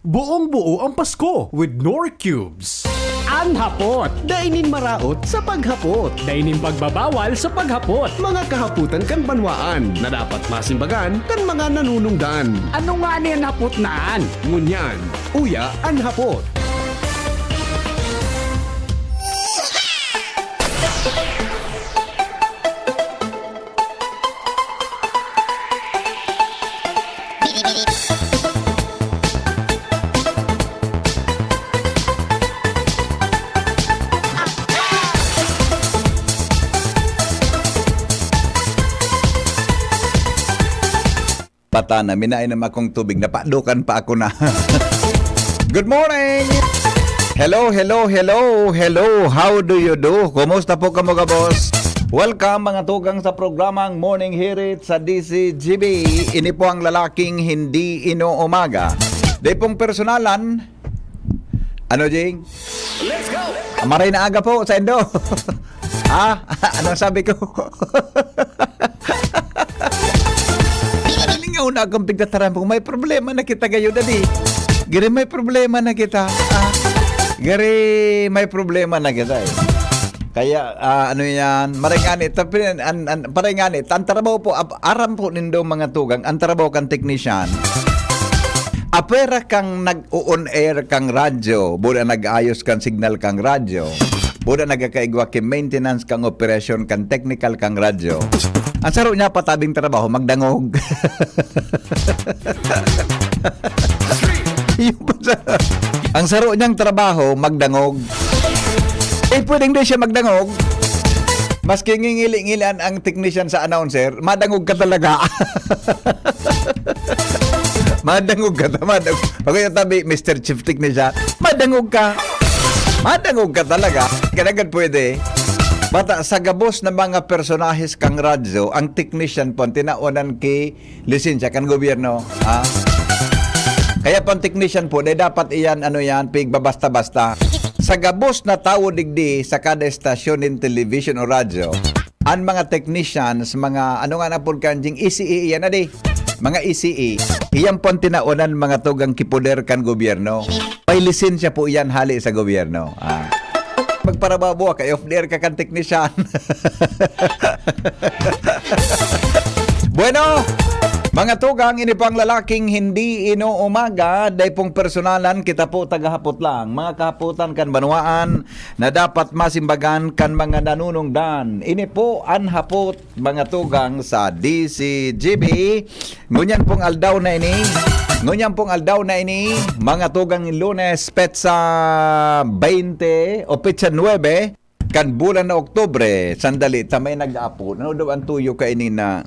Buong-buo ang Pasko with Nor Cubes. Anhapot, Dainin maraot sa paghapot. dainin pagbabawal sa paghapot. Mga kahaputan kan banwaan na dapat masimbagan kan mga nanunungdan. Ano nga niyan hapot naan? Ngunyan, uya ang hapot. Pata na, minain naman akong tubig. Napadukan pa ako na. Good morning! Hello, hello, hello, hello. How do you do? Kumusta po ka mga boss? Welcome mga tugang sa programang Morning Hirit sa DCGB. Ini po ang lalaking hindi inuumaga. Di pong personalan. Ano, Jing? Let's go! Maray na aga po sa Indo. Ha? Anong sabi ko? Ngayon na akong pigdataran po, may problema na kita kayo, dali. Gari, may problema na kita. Gari, may problema na kita eh. Kaya, ano yan, maringanit, paringanit, ang trabaho po, aram po nindo mga tugang, ang trabaho kang technician, apera kang nag-on air kang radyo, buda nag-ayos kang signal kang radyo, buda nagkakaigwa kang maintenance kang operasyon kang technical kang radyo. Ang saro niya patabing trabaho, magdangog. Ang saro niyang trabaho, magdangog. Eh, pwedeng din siya magdangog. Maski ngingili-ngilian ang technician sa announcer, madangog ka talaga. Madangog ka, madangog. Pag yung tabi, Mr. Chief Technician, madangog ka. Madangog ka talaga. Kanagan pwede. Bata, sa gabos na mga personahes kang radyo, ang technician po, tinaunan kay lisensya kan gobyerno. Ha? Kaya pang technician po, dapat iyan, ano yan, pigbabasta-basta. Sa gabos na tao digdi sa kada estasyon in television o radyo, ang mga technicians, mga, ano nga na po kanjing, ECE, yan na di. Mga ECE, iyan po tinaunan mga tugang kipoder kan gobyerno. May lisensya po iyan hali sa gobyerno. Ha? Magparababo ka, off-air ka kan technician. Bueno, mga tugang, ini pang lalaking hindi inuumaga, day pong personalan, kita po tagahapot lang. Mga kahaputan kan banwaan na dapat masimbagan kan mga nanunungdan. Ini po anhapot, mga tugang sa DCGB. Ngunyan pong aldaw na ini. Ngunyan pong aldaw na ini, mga tugang Lunes, petsa 20 o petsa 9, kan bulan na Oktubre, sandali, tamay nag-apo. Ano daw ang tuyo ka ini na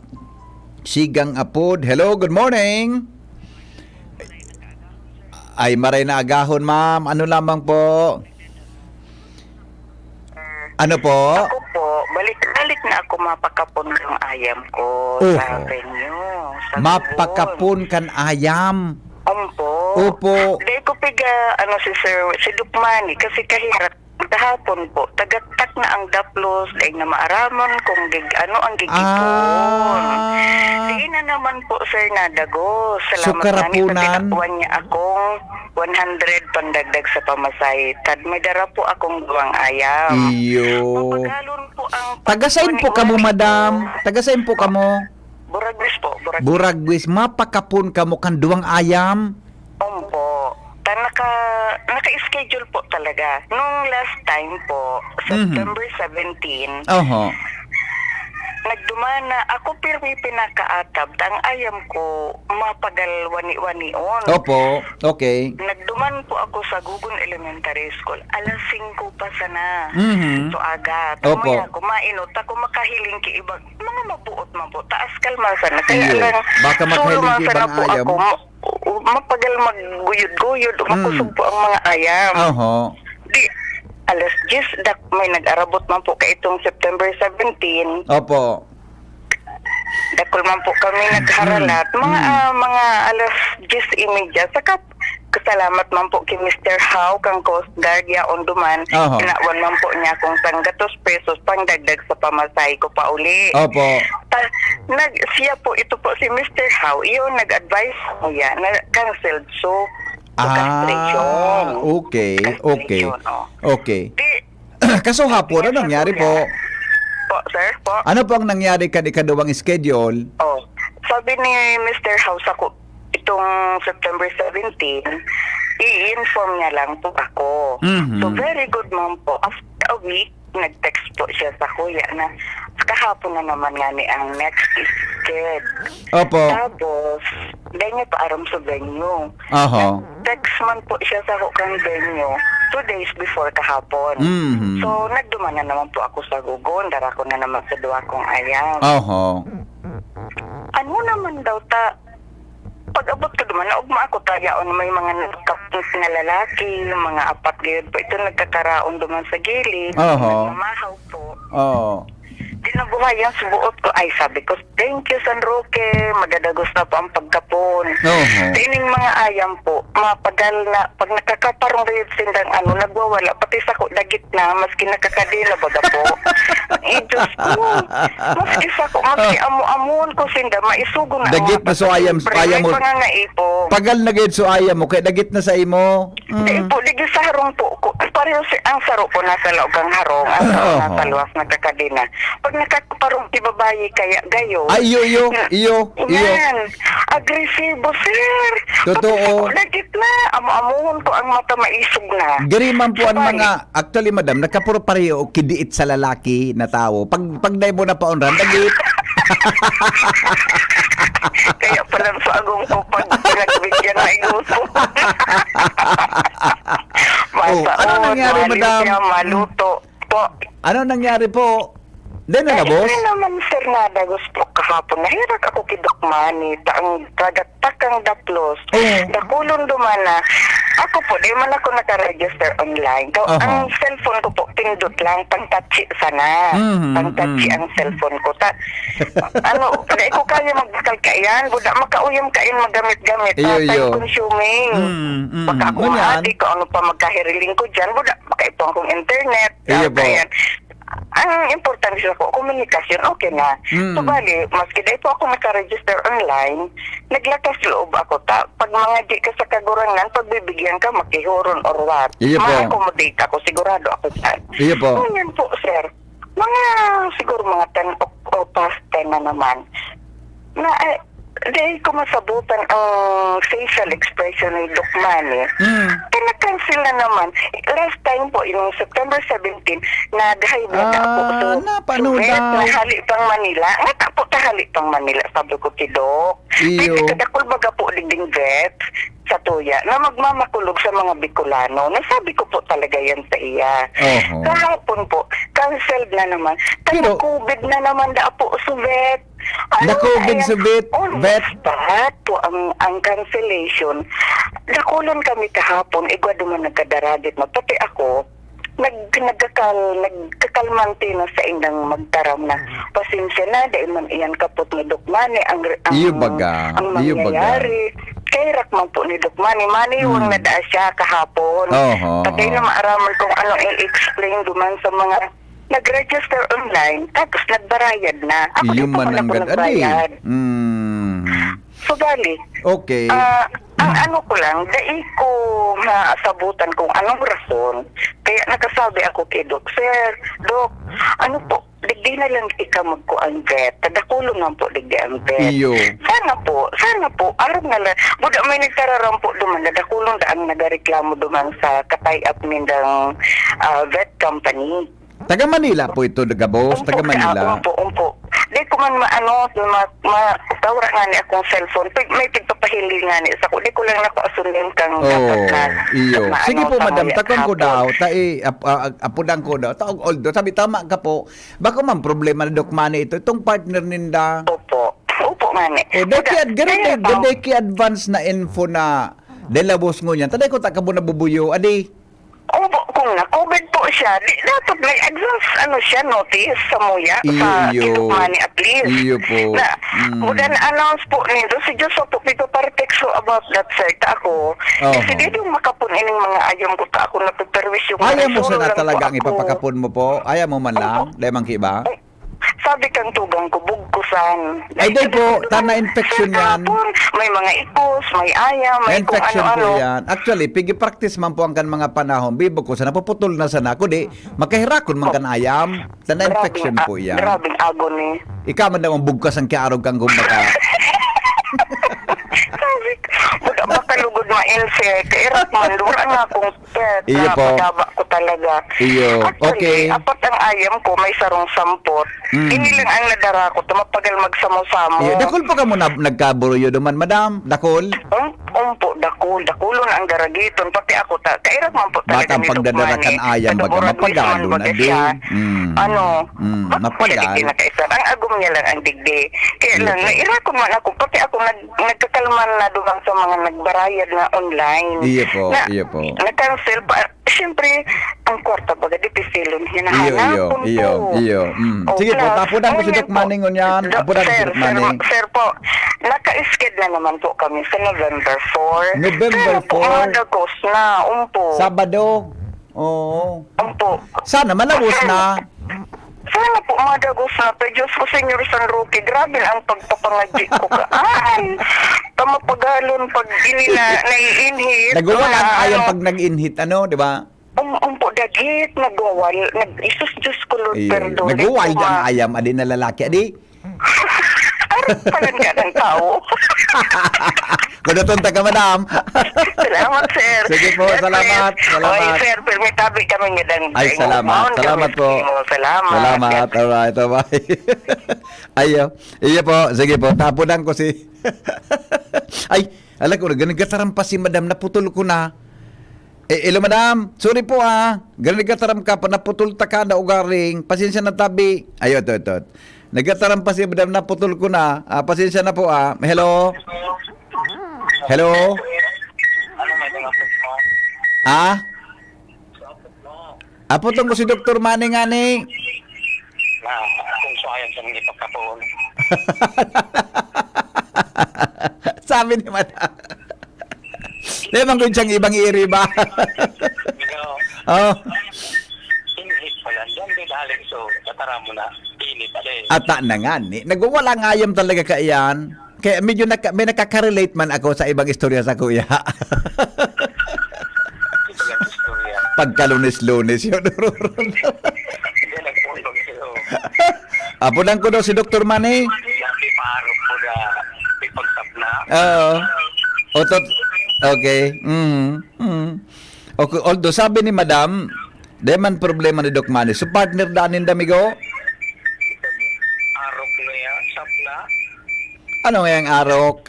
sigang apod? Hello, good morning. Ay, maray na agahon, ma'am. Ano lamang po? Ano po? Ako po, balik-balik na ako mapakapon ng ayam ko sa venue. Sa Mapakapon kan ayam. Umpo. Opo. Dahil ko piga, si Sir, si Dupmani, kasi kahirap kahapon po, tagatak na ang daplos, dahil na maaramon kung ang gigipon. Di na naman po, Sir, nadagos. So, Salamat karapunan? na pinakwan niya akong 100 pandagdag sa pamasay. Tad may dara po akong duwang ayam. Iyo. Mapagalon po ang Tagasain po kamo, madam. Tagasain po kamo. Buragwis po, Buragwis. Buragwis, mapakapon kamo kan duwang ayam. Umpo. Naka-schedule po talaga. Nung last time po, September 17, Oho. nagdumana, ako pirmi pinakaatab, ang ayam ko mapagal wani-wanion. Opo, okay. Nagduman po ako sa Gugun Elementary School. Alas 5 pa sana. Mhm. So aga. Opo. Tumaya ako, mainot ako makahiling ki ibang mga mabuot mabuot. Taas kalma sana. Kaya Iyo. lang, Baka makahiling ki suluman sana ibang po ayam. ako. Mapagal magguyod-guyod. Makusog po ang mga ayam. Oho. Di, alas 10, may nag-arabot man po ka itong September 17. Opo. Dakol man po kami nagharalat. Mga alas 10:30. Saka kasalamat man po kay Mr. How kang Coast Guard ya on duman. Oho. Inawan man po niya kung sanggatos pesos pangdagdag sa pamasay ko pa uli. Opo. Siya po, ito po si Mr. How, iyon nag-advise mo yan na canceled. So, castration. Okay. Castration, oh. Okay. Di, Kaso hapon, ano nangyari po? po, sir, po. Ano po ang nangyari kadikadawang schedule? Oh, sabi ni Mr. House ako, itong September 17, i-inform niya lang po ako. Mhm. So, very good ma'am po. After a week, nag-text po siya sa kuya na kahapon na naman nga ni ang next sked. Opo. Tapos, dahil niya paaram sa venue. Aha. Text man po siya sa kang venue 2 days before kahapon. Mhm. So, nagduman na naman po ako sa Gugon. Dara ko na naman sa duwa kong ayam. Aha. Ano naman daw pag-abot ko duman, naugma ako tayaon, may mga nakapos na lalaki, mga apat gayon po. Ito nagkakaraon duman sa gilid. Oho. Nagmamahaw po. Oo. Dinabuhay ang subuot ko. Ay, sabi ko, thank you, San Roque. Madadagos na po ang pagkapon. Oho. Tining mga ayam po, mapagal na, pag nakakaparong rin sindang nagwawala, pati sa ko, dagit na, maski nakakadila baga po. Diyos ko. Maski sa ko, maski amu-amuon ko sinda, maisugo na. Dagit na so ayam mo. May pangangaipo. Pagal na gid so ayam mo kay dagit na sa imo. Di po, ligi sa harong po ko. Pareho ang saro po nasa loob ang harong, ang saro Oo. nasa luwas nagkakadina. Pag nakakaparong ibabayi kaya gayo. Ay, iyo. Yan. Agresibo, sir. Totoo. Pag nagit na. Amu-amuhon ko ang mata maisog na. Gariman po ang Sabay. mga actually madam nakapuro pareho og kidiit sa lalaki na tao. Pag dai mo na paunran dagit. Kaya pala sa agong ko pag pinagbigyan na igusto. ano nangyari, madam? Maluto. Po. Ano nangyari po? Dahil na boss? Hindi naman, sir, nada gusto kahapon. Nahirak ako kidukmani. Ang tagatakang daplos. Dakulon dumana. Ako po, di man ako nakaregister online. So, Aha. ang cellphone ko po, pindot lang. Pang-touchy sana. Pang-touchy ang cellphone ko. Di ko kaya magkalkayan. Buda, makauyam kain magamit-gamit. Iyo. Time consuming. Baka ako Ngunyan. maati ko ano pa magkahiriling ko dyan. Buda, makaipong kong internet. Iyo po. Ayan. Ang importante sa ko, komunikasyon, okay na. So, bali, maski dahil po ako nakaregister online, naglakas loob ako. Pag mga di ka sa kagurangan, pagbibigyan ka, makihuron or what. Iyo po. Ma-accommodate ako, sigurado ako saan. Iyo po. Ganyan po, sir. Siguro mga 10 o past 10 na naman. Dahil ko masabutan ang facial expression ni Doc Manny, pinakancel na naman. Last time po, yung September 17, nag-high blood ako. So, napanood Suwet, daw. nahali pang Manila. Natapo tahali pang Manila, sabi ko ti Doc. Iyo. Pwede kadakol baga po ligding vet sa tuya na magmamakulog sa mga Bicolano. Nasabi ko po talaga yan sa iya. Oho. Kahapon po, canceled na naman. Pero- COVID na naman da po, Suvet. Na-COVID sa vet, vet. Basta po ang cancellation. Nakulon kami kahapon, igwa duman nagkadaradit na. Pati ako, nagkakalmante na sa indang magtaram na pasensya na, dahil man iyan kapot ni Doc Manny ang Iyo baga. mangyayari. Kaya rakman po ni Doc Manny. Maniwang na daa siya kahapon. Oho. Pati na maaraman kung ano i-explain duman sa mga nag-register online, tapos nagbarayad na. Ako Iyo di pa man ako mananggad nagbayad. So, bali, Okay. ang ano ko lang, dahil ko maasabutan kung anong rason, kaya nakasabi ako kay Doc, Sir, Doc, ano po, digdi na lang ikaw magkuang vet, tadakulong lang po digdi ang vet. Iyo. Sana po, alam na lang, buda may nagtararam po duman, nadakulong da ang nagareklamo duman sa katay-up nindang vet company. Taga Manila po ito, boss. Taga Manila. Umpo. Di ko man tawra nga ni akong cellphone. May tigpapahili nga ni sa ko. Di ko lang nakuasunin kang dapat na. Iyo. na Sige po, sa madam. mga Takon ko hapon. daw. Apudang ko daw. Taog oldo. Sabi, tama ka po. Baka man problema na Doc Manny ito. Itong partner ninda. Opo nga ni. Gaday ki advance na info na delabos ngo niyan. Taday ko takabo na bubuyo. Adi. Opo, kung na-COVID po siya, dapat may advance notice sa muya, sa Iyo. Ilocmani at least. Iyo po. Na, announce po nito, si Diyos po, pito para text about that, sir, ta ako. Kasi dito makapunin ng mga ayam ko, ta ako napiperwis yung Ayaw mo resuro sana lang po talaga ang ako. ipapakapon mo po? Ayaw mo man lang? Dahil man kiba? sabi kang tugang ko, bugkusan. Ay, di po, tana infection yan. May mga ikos, may ayam, may kung Infection po ano-ano. yan. Actually, pigi-practice man po ang kan mga panahon. Bibo ko, sa napuputol na sana ako, di, makahirakon man kan ayam. Tana infection po yan. Grabing agony. Ikaw man daw ang bugkas ang kiarog kang gumaka. Sabi ko, makalugod ma-insect. Kairat man, wala nga akong pet. Iyo po. Pagaba ko talaga. Iyo, okay. Actually, apat ang ayam ko, may sarong sampot. Ini lang ang nadara ko, tumapagal magsamo-samo. Iyo, dakol pa ka mo na, nagkaburuyo duman, madam. Dakol. Umpo, dakulon ang daragiton. Pati ako, kairat man po talaga Batang pagdadarakan ayam, baga mapagalo na din. Mapagalo. Ang agom niya lang ang digdi. Kaya lang, nairakon man ako, pati ako nagkakalman na dumang sa mga nagbarayad na online. Iyo po, iyo po. Na-cancel pa. Siyempre, ang kwarta baga, di pisilon. Hinahanapon Iyo. Sige po, tapunan ko si Doc Manning yan. Tapunan ko si Doc Manning. Sir po, naka-sked na naman po kami sa November 4. November 4? Pero po, madagos na, Sabado. Oo. Sana malabos na. Sana po madagos na. Pero Diyos ko, Senyor San Roque, grabe ang pagpapangadji ko ka. Ay, tamapagalon pag naiinhit. Nagawalan ayam pag nag-inhit, di ba? Dagit, nagwawal. Isus Diyos ko, Lord, perdón. Nagwawal ang ayam, adi na lalaki, adi. Arap pala nga ng tao. Kudutunta ka, madam. Salamat, sir. Sige po, salamat. Oy, sir, permitabi kami nga dan. Ay, salamat. Salamat po. Salamat. Alright, bye. Ayo. Iyo po. Sige po. Tapunan ko si... Ay, alam ko, ganigataram pa si madam. Naputol ko na. Hello, madam. Sorry po, ganigataram ka pa. Naputol ta ka na ugaring. Pasensya na tabi. Ayo, ito. Nagataram pa si madam. Naputol ko na. Pasensya na po, Hello? Hello? Apotong ko si Dr. Manning ani. Kung sayan sa mga ipagkapoon. Sabi ni madam. Lemang ko siyang ibang iri ba? Oh. Inhit pala. Yan din haling so, katara mo na. Init pala eh. Ata na nga ni. Nagwawala nga ayam talaga ka iyan. Kaya medyo may nakaka-relate man ako sa ibang istorya sa kuya. Ito yung istorya. Pagkalunis-lunis yun. Hindi nagpundog sila. Apunan ko daw si Dr. Manny. Laki paharap mo na ipagsap na. Oo. Okay. Okay. Although sabi ni Madam, di man problema ni Doc Manny. So partner danin damigo? Arok na yan. Sap na. Ano nga yung arok?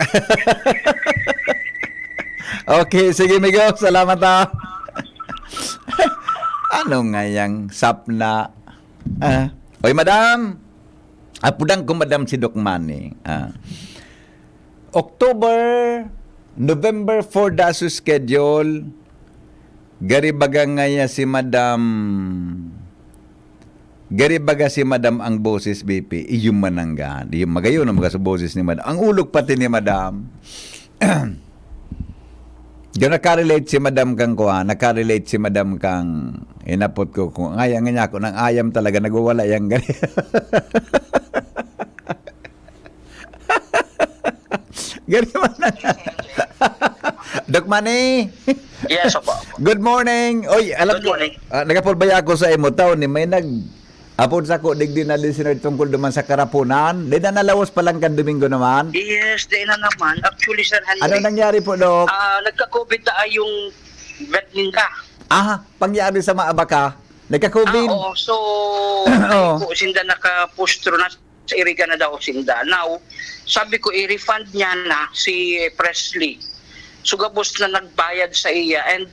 Okay, sige migo. Salamat Ano nga yung sapna? Oy, madam. Apudang ko, madam, si Doc Manny. November 4 daso schedule. Garibaga nga si madam. Garibaga si madam ang boses BP. Iyong mananggan. Iyong magayon ang mga sa boses ni madam. Ang ulog pati ni madam. Diyan nakarelate si madam kang kuha. Nakarelate si madam kang inapot ko. Kung ayang nga ako ng ayam talaga. Nagwawala yung gani. Gani man na. Doc Manny. Yes, opo. Good morning. Oy, alam Good morning. nagapulbaya ako sa imo taon ni may apod sa ko digdi na listener tungkol duman sa karapunan. Di na nalawas pa lang kan Domingo naman. Yes, di na naman. Actually, Sir Henry, Ano nangyari po, Doc? nagka-COVID na yung vet ninka. Pangyari sa maabaka. Nagka-COVID. Oo, so, Oo. ko, sinda naka-pustro na sa iriga na daw sinda. Now, sabi ko, i-refund niya na si Presley. Sugabos na nagbayad sa iya. And,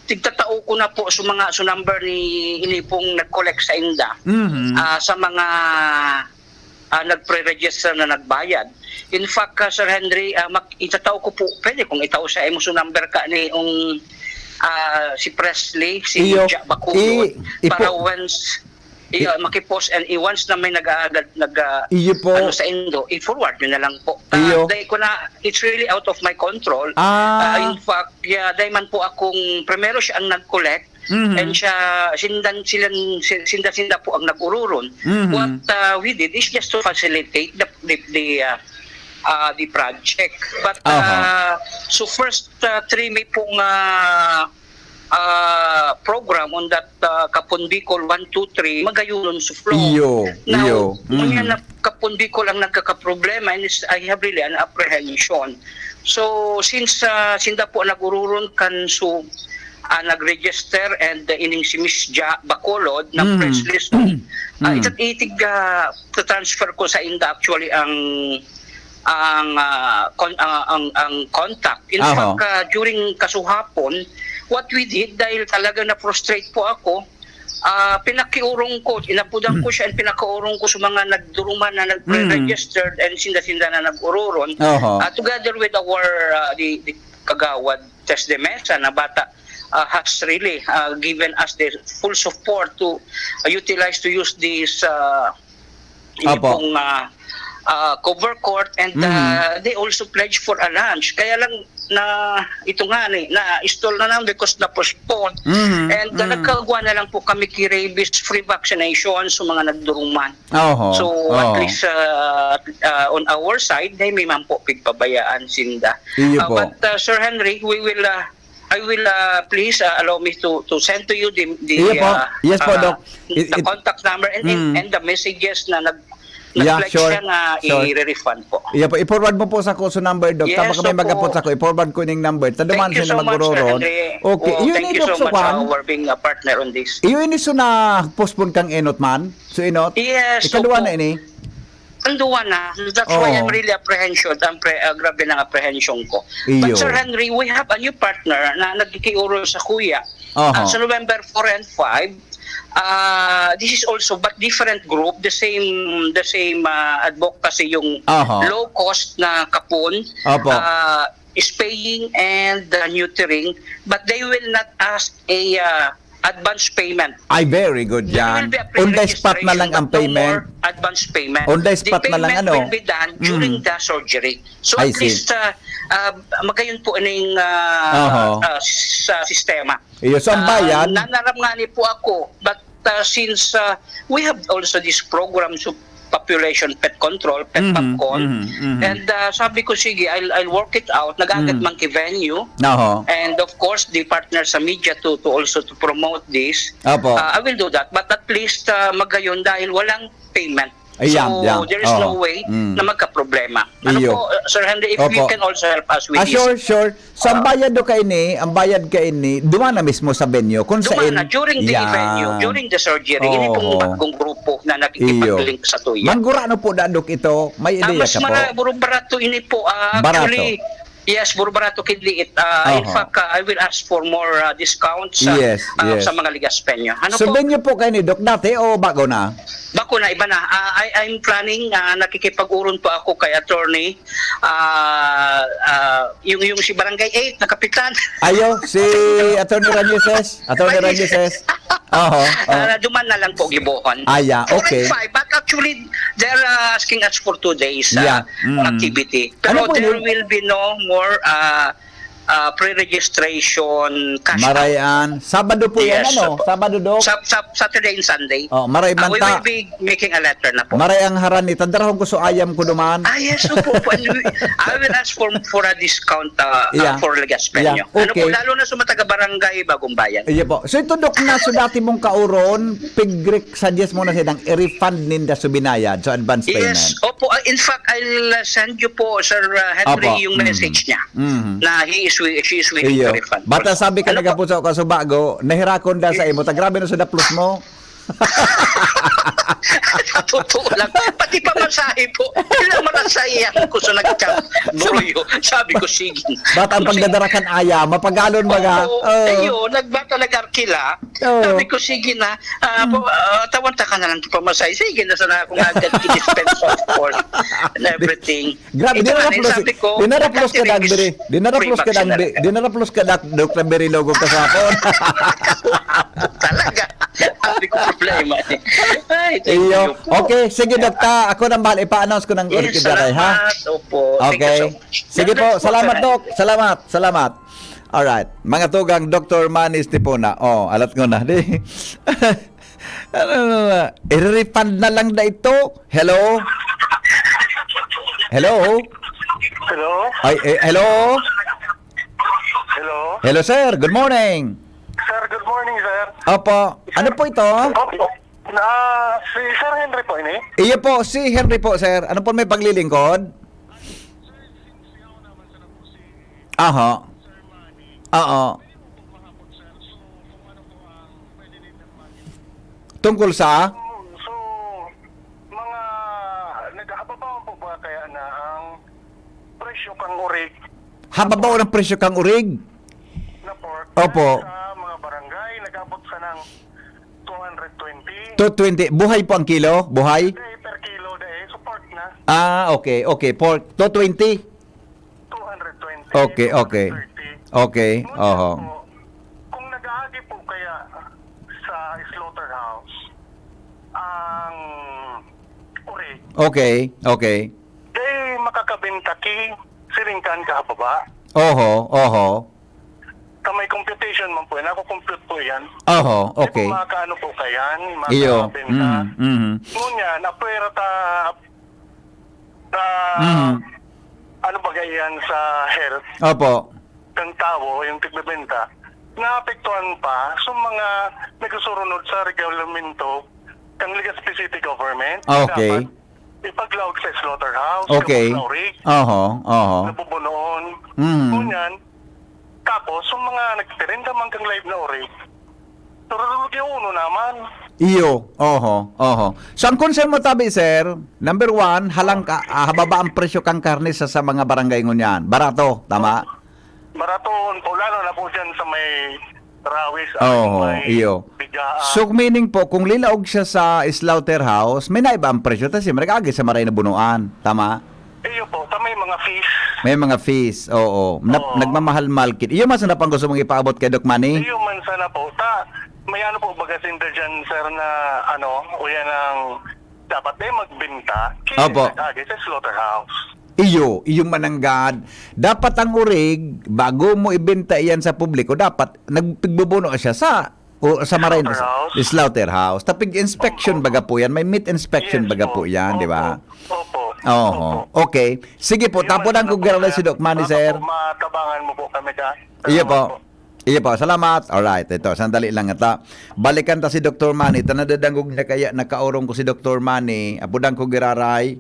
tigtatao ko na po sa mga number ni inipong nag-collect sa inda sa mga nagpre-register na nagbayad. In fact, Sir Henry, itatao ko po, pwede kung itao sa imo sa number ka ni si Presley, si Iyo. Jack Baculo, para once makipost and once na may Iyo po. ano sa Indo, i-forward nyo na lang po. Iyo. Dahil ko na, it's really out of my control. In fact, dahil man po akong, primero siya ang nag-collect, And sinda po ang nag-ururon. What we did is just to facilitate the project. But so first 3 may pong program on that Kapon Bicol 1, 2, 3 magayunon sa flow. Now, na Kapon Bicol ang nagkakaproblema and I have really an apprehension. So since sinda po nag-ururon kan so nag-register and ining si Miss Ja Bacolod ng press list itig transfer ko sa inda actually ang contact. In fact, during kasuhapon, what we did, dahil talaga na-frustrate po ako, pinakiurong ko, inapudan ko siya and pinakiurong ko sa mga nagduruman na nag-registered and sinda-sinda na nag-ururon. Together with our the Kagawad Tess de Mesa na bata has really given us the full support to use this cover court and they also pledged for a lunch. Kaya lang na ito nga na install na lang because na postpone and nagkagawa na lang po kami kay rabies free vaccination sa mga nagduruman. So at least on our side may man po pigpabayaan sinda. But Sir Henry, I will please allow me to send to you the Yes po, Doc. The contact number and the messages na nag-pledge sure. siya na i-refund po. Po, i-forward mo po sa ko sa number, Doc. Yes, Tama kami magapot sa ko. I-forward ko yung number. Taduman Thank you siya so na much, Sir magruron. Henry. Okay. Thank you so much for being a partner on this. Iyo ini so na postpone kang enot man. So enot. Yes. Ikaduwa na ini. Anduwa na. That's why I'm really apprehension. Grabe ng apprehension ko. Iyo. But Sir Henry, we have a new partner na nagkikiuro sa kuya. Sa November 4 and 5. This is also but different group, the same advocacy yung low cost na kapon, spaying and neutering, but they will not ask a advance payment. Ay, very good yan. On the spot na lang ang payment. No more advance payment. On the spot na lang ano. The payment will be done during the surgery. So I at see. least magayon po ining sa sistema. Iyo, so ang bayan. Nanaramngani po ako, but since we have also this program so population pet control, pet popcorn, and sabi ko sige, I'll work it out. Nag-agad man kay venue, and of course the partners sa media to also to promote this. I will do that, but at least magayon dahil walang payment. So there is no way na magka-problema. Ano po, Sir Henry, if you can also help us with this. Sure. So ang bayad do kay ni, duman na mismo sa venue kung sa na during the venue, during the surgery, ini pong bagong grupo na nakikipag-link sa tuya. Manggura no po dadok ito, may ideya ka po. Mas barato ini po. Actually, yes, barato kidliit. In fact, I will ask for more discounts sa mga ligaspenyo. Ano so po? venue po kay ni Doc dati o bago na? Bako na, iba na. I'm planning, nakikipag-uron pa ako kay attorney, yung si Barangay 8 na kapitan. Ayo, si Attorney Ranieses. Duman na lang po gibohon. Okay. 4 and 5, but actually, they're asking us for 2 days activity. Pero Ano there will be no more pre-registration cash out. Marayan. Sabado po yan, ano? Sabado, Doc? Saturday and Sunday. Maray We will be making a letter na po. Maray ang haran ni Tandarahong ko so ayam ko duman. Yes, po. I will ask for a discount for Legaspenyo. Okay. Ano po, lalo na sa mataga barangay Bagong Bayan. Iya po. So ito, Doc, na so dati mong kauron, pigrik suggest mo na silang i-refund ninda sa binayad, so advance payment. Yes, opo. In fact, I'll send you po, Sir Henry, yung message niya na she is willing to refund. Bata sabi ka Ano nagapuso ka so bago, nahirakon da sa imo, tagrabe na sa daplos mo. Totoo lang. Pati pamasahe po. Ilang marasayan ko sa nag-camp Buruyo. Sabi ko, sige. Bata ang pagdadarakan aya, mapagalon baga. Ayun, nagbata nag-arkila. Sabi ko, sige na. Tawanta ka na lang sa pamasahe. Sige na sana akong agad i-dispense of course and everything. Grabe, dinaraplos ka dak Dr. Berilogog kasapon. Talaga. Sabi ko problema. Ay, thank Iyo. you po. Okay, sige Dokta, ako nang bahal ipa-announce ko ng orchid ha. Salamat. Opo. Thank you Okay. so much. Sige God bless po, salamat Sir Dok. Salamat. Alright. Mga tugang Dr. Manis Tipona. Oh, alat ko na. Di. I-refund na lang na ito. Hello? Hello? Hello? Ay, hello? Hello? Hello, sir. Good morning. Sir, good morning, sir. Opo. Ano po ito? Si Sir Henry po ini. Iyo po, si Henry po, sir. Ano po may paglilingkod? Aha. Oo. Tungkol sa? So, mga nag-ababawan po ba kaya na ang presyo kang urig Hababaw ng presyo kang urig? na pork Opo. sa mga barangay nag-abot sa ng 220 220. Buhay po ang kilo? Buhay? day per kilo day. So pork na Ah, okay. Okay. Pork. 220? 220. Okay, okay. 230. Okay. Ngunit Oho. po, kung nag-aagi po kaya sa slaughterhouse ang urig, Okay. Okay. day makakabenta ki siringkan kahababa. Oho. Oho. May computation man po yan. Ako compute po yan. Oho. Okay. Di po makakaano po kayan, Iyo. makakabenta. Ngunyan, apwera ano ba yan sa health Opo. ng tao, yung tigbebenta, naapektuhan pa sa mga nagsusunod sa regulamento ng legal city government. Okay. Dapat ipaglawag sa slaughterhouse, Okay. kabuklawrig, Oho. Oho. nabubunoon. Mhm. Ngunyan, tapos, yung mga nagtirinda man kang live na orig, turulog yung uno naman. Iyo. Oho. Oho. So, ang concern mo tabi, sir, number one, hababa ang presyo kang karne sa mga barangay ngunyan. Barato. Tama? Maraton po, lalo na po dyan sa may rawis, Oo, may iyo. bigaan. So, meaning po, kung lilaog siya sa slaughterhouse, may naiba ang presyo. Kasi maragagi sa maray na bunuan. Tama? Iyo po, may mga fish. May mga fees. Oo. Oo. Nagmamahal malkit. Iyo mas na pang gusto mong ipaabot kay Doc Manny? Iyo man sana po. May ano po bagasinda dyan, sir, na o yan ang dapat magbenta. Opo. Kaya sa slaughterhouse. Iyo mananggad. Dapat ang urig, bago mo ibenta iyan sa publiko, dapat nagpigbubuno siya sa maray na slaughterhouse. Tapig inspection baga po yan. May meat inspection Yes baga po. po yan, di ba? Opo. Oo. Okay. Sige po, tapo lang kung gano'n si Doc Manny, sir. Matabangan mo po kami ka. Iyo po. Iyo po, salamat. Alright, ito, sandali lang ata. Balikan ta si Dr. Manny. Tanadadangog na kaya nakaurong ko si Dr. Manny. Apudang ko giraray.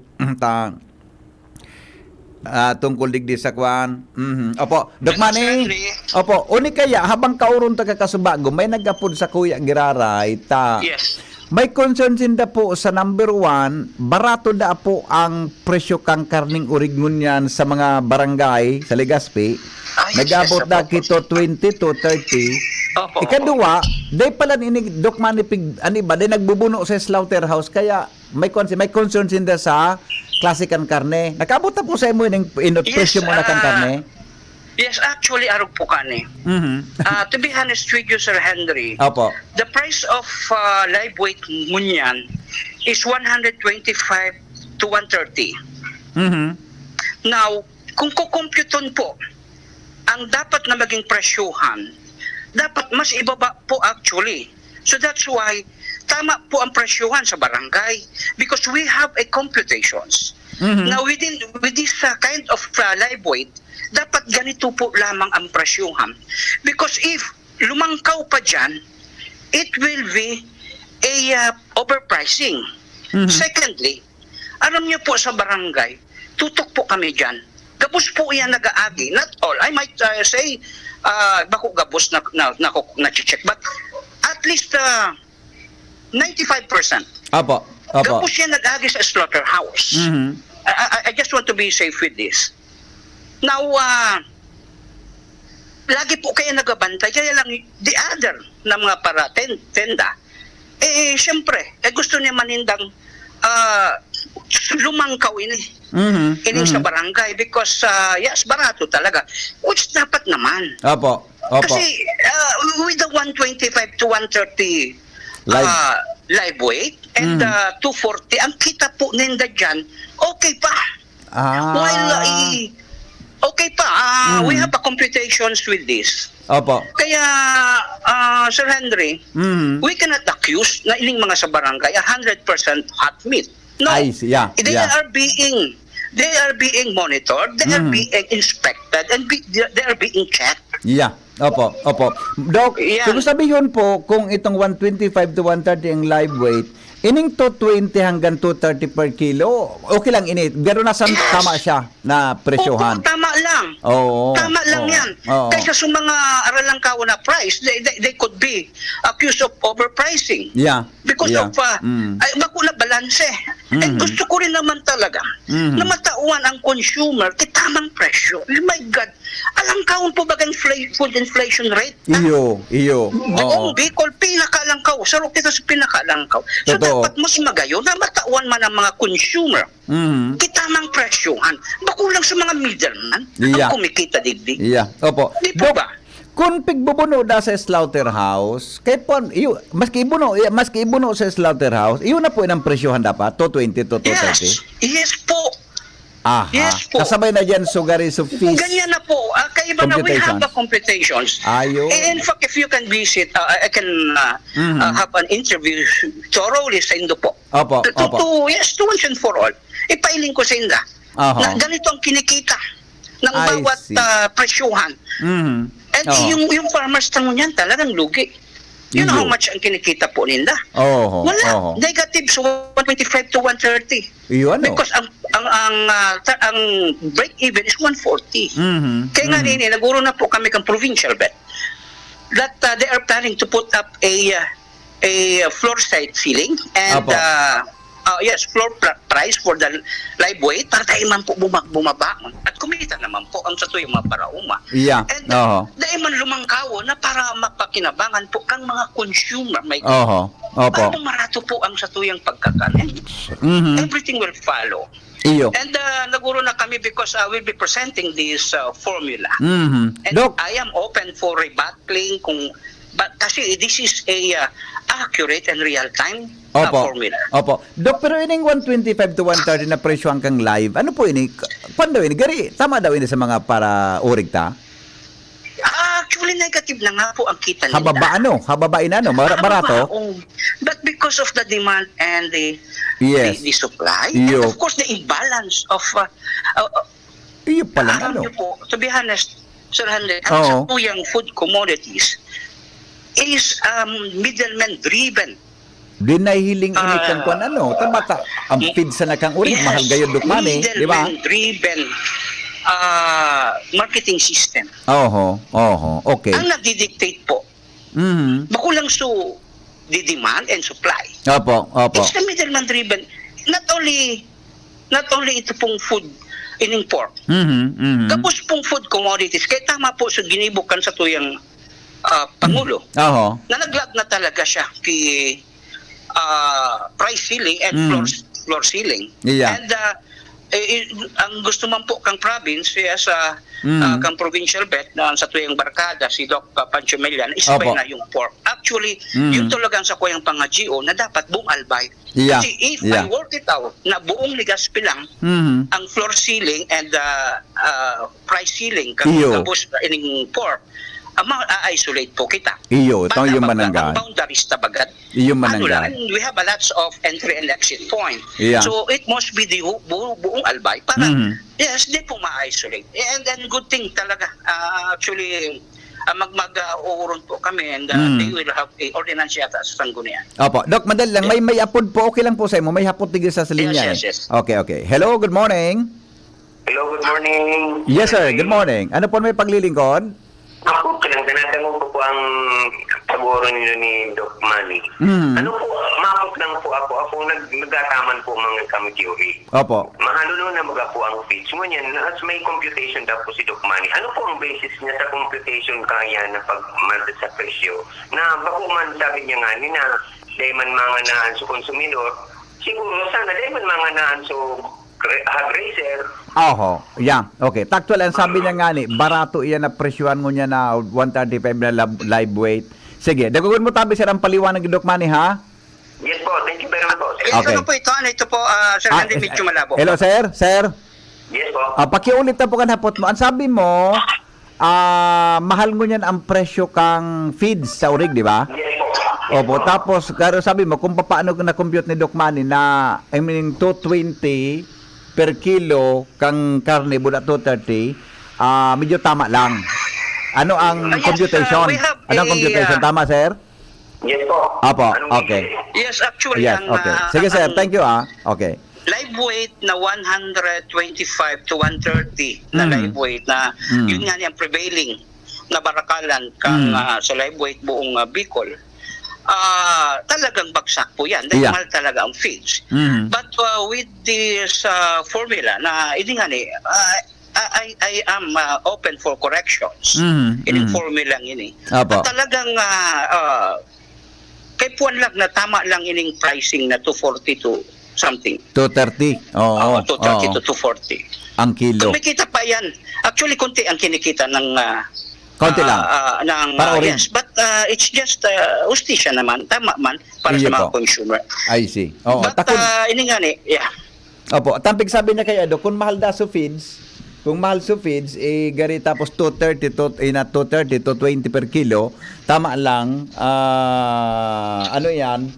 Tungkol digdi sa kwan. Opo, Doc Manny. Opo, uni kaya, habang kaurong ta kakasubago, may nagapod sa kuya giraray. Yes. May concern sinda po sa number one, barato da po ang presyo kang karning urig ngunyan sa mga barangay sa Legazpi. Nag-abot yes, na kito 20 to 30. Opo. Ikaduwa, day pala ini Doc Manny ani ba day nagbubuno sa slaughterhouse kaya may concern sinda sa klase kan karne. Nakaabot na po sa imo ning presyo mo na kang karne. Yes, actually, arog po kani. To be honest with you, Sir Henry, Opo. the price of live weight ngunyan is 125 to 130. Now, kung kukumputon po, ang dapat na maging presyuhan, dapat mas ibaba po actually. So that's why, tama po ang presyuhan sa barangay because we have a computations. Now, with this kind of live weight, dapat ganito po lamang ang presyuhan. Because if lumangkaw pa dyan, it will be a overpricing. Secondly, alam niyo po sa barangay, tutok po kami dyan. Gabos po yan nag-aagi. Not all. I might say, bako gabos na-check. But at least 95%. Opo. Gabos yan nag-aagi sa slaughterhouse. I just want to be safe with this. Now, lagi po kayo nagabantay, kaya lang the other na mga tenda, siyempre, gusto niya manindang lumangkaw ini sa barangay because, yes, barato talaga. Which dapat naman. Opo. Kasi with the 125 to 130 live weight and 240, ang kita po ninda dyan, okay pa. While Okay pa, we have a computations with this. Opo. Kaya, Sir Henry, we cannot accuse na ining mga sa barangay 100% hot meat. No, I see. Yeah, they yeah. are being monitored, they are being inspected, and they are being checked. Yeah. Opo, opo. Doc, Yan. so sabihin po, kung itong 125 to 130 ang live weight, ining 220 hanggang 230 per kilo, okay lang ini. Pero nasa tama siya na presyohan. Oo, tama lang. Oo. Tama lang oo, yan. oo. Kaysa sa mga aralang kao na price, they could be accused of overpricing. Yeah. Because yeah. of ay makula balanse. And gusto ko rin naman talaga na matauan ang consumer kay tamang presyo. Oh my God. Alam kaon po ba ang food inflation rate? Iyo. Buong Bicol, pinakalangkaw. Sarok dito sa pinakalangkaw. So Totoo. dapat mas magayon na matauan man ang mga consumer. Kay tamang presyohan. Bakulang sa mga middleman Yeah. ang kumikita digdig. Yeah. Opo. Di po Doc, ba? kung pigbubuno da sa slaughterhouse, kay pon iyo maski ibuno sa slaughterhouse, iyo na po ang presyohan dapat 220 to 230. Yes po. Aha. Yes po. Kasabay na diyan sugary so fish. Ganyan na po. Kaya ba na we have the computations. Ayun. In fact, if you can visit, I can have an interview thoroughly sa Indo po. Opo, opo. Yes, to once and for all. Ipailing ko sa Inda Aha. na ganito ang kinikita ng I bawat see. presyuhan. And Oo. yung farmers tango niyan talagang lugi. You know Iyo. how much ang kinikita po nila? Oo. Wala. Oo. Negative so 125 to 130. Iyo ano? Because ang break even is 140. Kaya nga rin, naguro na po kami kang provincial bet that they are planning to put up a floor side ceiling and Apo. floor price for the live weight para tayo man po bumabangon at kumita naman po ang sa tuyong mga parauma. Yeah. And Oo. dahil man lumangkawo na para mapakinabangan po kang mga consumer. May Oho. Opo. para marato po ang sa tuyang pagkakanin. Everything will follow. Iyo. And naguro na kami because we'll be presenting this formula. And Doc, I am open for rebattling kasi this is a accurate and real-time formula. Opo. Dok, pero ining 125 to 130 na presyo hanggang live, ano po ini? Paano daw ini? Gari, tama daw ini sa mga para urigta? Actually, negative na nga po ang kita nila. Hababa ano? Barato? But because of the demand and the supply, Iyo. and of course, the imbalance of Iyo pala alam ano? niyo po, to be honest, Sir Hanley, ang Oo. satuyang food commodities is middleman driven. Di nahihiling ini kang kwan ano? Tama ta. Ang feed sa nakang urig, mahal gayon dukmani, di ba? Middleman driven marketing system. Oho. Okay. Ang nagdi-dictate po, bakulang so the demand and supply. Opo. It's the middleman driven. Not only ito pong food in pork. Tapos pong food commodities. Kaya tama po sa ginibukan sa tuyang Pangulo. Oho. Na naglag na talaga siya kay price ceiling and floor ceiling. Yeah. And ang gusto man po kang province sa kang provincial bet na sa tuyang barkada si Doc Pancho Melian isabay Opo. na yung pork. Actually, yung talagang sa kuyang pang-GO na dapat buong albay. Yeah. Kasi if Yeah. I work it out na buong Legazpi lang ang floor ceiling and price ceiling Iyo. tapos ining pork, ma-isolate po kita. Iyo, ito yung Ang mananggan. boundaries tabagat. Iyo Ano mananggan. lang, we have a lots of entry and exit point. Yeah. So it must be the buong albay para yes, di po ma-isolate. And then good thing talaga. Actually, mag-uuron po kami and they will have a ordinance yata sa Sanggunian. Opo. Doc, madali lang. May apod po. Okay lang po sa imo. May hapon tigil sa linya. Yes. Okay. Hello, good morning. Hello, good morning. Yes, sir. Good morning. Ano po may paglilingkod? Ako, tinatanong ko po ang pag-uuro ninyo ni Doc Manny. Ano po, makot lang po ako. Ako nagataman po mga kami-theory. Opo. Mahalo na maga po ang feeds mo niyan. As may computation daw po si Doc Manny. Ano po ang basis niya sa computation kaya na pag-manda sa presyo? Na bako man sabi niya nga ni na dahil man mga naan sa konsumidor, siguro sana dahil man mga naan sa hog raiser. Oho. Yeah. Okay. Taktual ang sabi niya nga ni, barato iyan na presyuhan mo niya na 135 na live weight. Sige. Dagugun mo tabi sir ang paliwanag ni Doc Manny, ha? Yes po, thank you very much po. Okay. Ito po ito po, Sir Andy, medyo malabo. Hello, sir. Sir. Yes po. Pakiulit na po kan hapot mo. Ang sabi mo, mahal mo niyan ang presyo kang feeds sa urig, di ba? Yes po. Opo, tapos karo sabi mo kung paano na-compute ni Doc Manny na 220 per kilo kang karne buda 230, medyo tama lang. Ano ang Yes, computation? we have Ano ang a, computation? Tama, sir? Yes po. Apo, Anong okay. Yes, actually, Yes, okay. Sige, sir. Thank you, Okay. Live weight na 125 to 130 na Mhm. live weight na yun nga ang prevailing na barakalan kang sa live weight buong Bicol. Talagang bagsak po yan dahil Yeah. mahal talaga ang feeds. Mhm. But with this formula na hindi nga I am open for corrections. Mhm. Ining Mhm. formula ini. Apo. At talagang kay puwan lang na tama lang ining pricing na 240 to something. 230. Oo. 230 oo. to 240. Ang kilo. Kumikita pa yan. Actually, konti ang kinikita ng Konti lang. Para orange. yes, but it's just ustisya naman, tama man para Iyo sa mga po. consumer. I see. Oo. But Takot. ini nga ni, yeah. Opo, tampig sabi niya kay Ado, kung mahal da sa feeds, gari tapos 230 to 20 per kilo, tama lang, ano yan,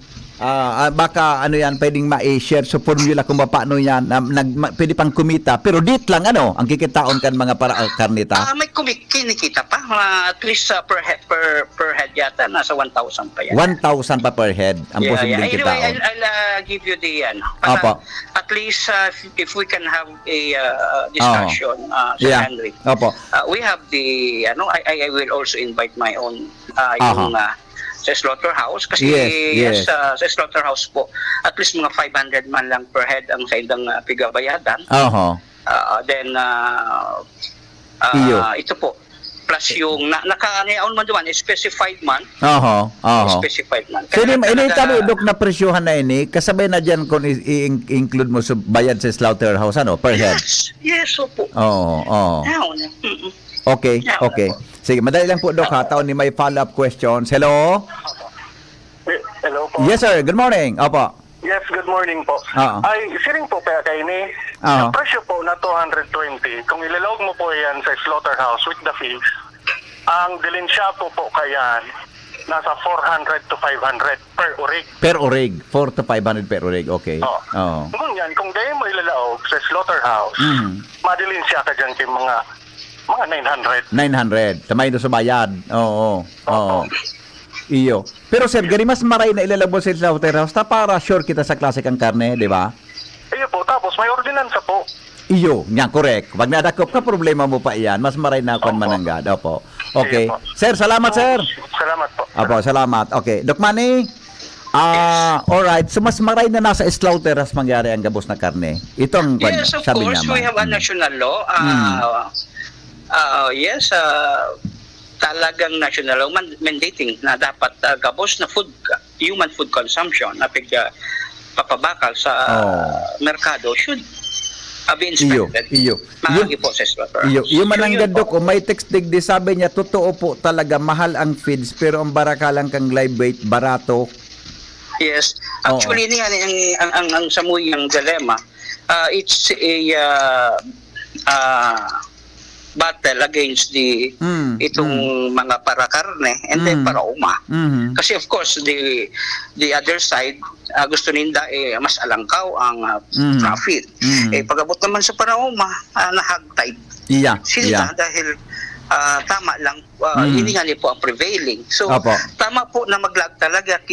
baka ano yan, pwedeng ma-share sa formula kung paano yan, pwede pang kumita, pero dit lang ano, ang kikitaon kan mga karnita. May kinikita pa, at least per head yata, nasa 1,000 pa yan. 1,000 pa per head ang posibleng Anyway, kitaon. I'll give you the Opo. at least if we can have a discussion, Sir Yeah. Henry. Opo. We have the I will also invite my own yung sa slaughterhouse kasi Yes. sa slaughterhouse po at least mga 500 man lang per head ang sa indang pigabayadan. Oho. Then Iyo. ito po plus yung naka-aon man duman specified man. Oho. Specified man. So, ini talaga- tabi Dok na presyohan na ini, kasabay na diyan kung i-include mo sa bayad sa slaughterhouse ano per head. Yes, opo. Oo. Naon. Okay, okay. Sige, madali lang po Dok ha, taon ni may follow-up questions. Hello? Hello po. Yes sir, good morning. Opo. Yes, good morning po. Ay, siring po kaya kayo ni. Oo. Ang presyo po na 220, kung ilalog mo po yan sa slaughterhouse with the fees, ang dilinsyato po kayan, nasa 400 to 500 per urig. Per orig, 4 to 500 per orig. Okay. Oo. Oo. Kung yan, kung dahil mo ilalaog sa slaughterhouse, madilinsya ka dyan kay mga 900. 900. Tamay do sa bayad. Oo. Iyo. Pero sir, gani mas maray na ilalabos sa slaughterhouse ta para sure kita sa klase kang karne, di ba? Iyo po, tapos may ordinansa po. Iyo, nga correct. Wag nadakop ka problema mo pa iyan. Mas maray na kon mananggad. Opo. Okay. Sige po. Sir, salamat sir. Salamat po. Opo, salamat. Okay. Doc Manny, alright. So, mas maray na nasa slaughterhouse mangyari ang gabos na karne. Ito ang Yes, of sabi course, niya, we ma'am. have a national law. Yes, talagang national law mandating na dapat gabos na human food consumption na papabakal sa merkado should be inspected. Iyo. Mahagi po sa slaughter. Yung mananggad Dok, may text digdi sabi niya, totoo po talaga, mahal ang feeds, pero ang barakalang kang live weight, barato. Yes. Actually, ang samuyang dilemma, it's a battle against itong mga para-karne and then para-uma. Kasi of course, the other side, gusto ninda mas alangkaw ang profit. Pag-abot naman sa para-uma, nahagtay. Sila dahil tama lang, hindi nga po ang prevailing. So, tama po na maglag talaga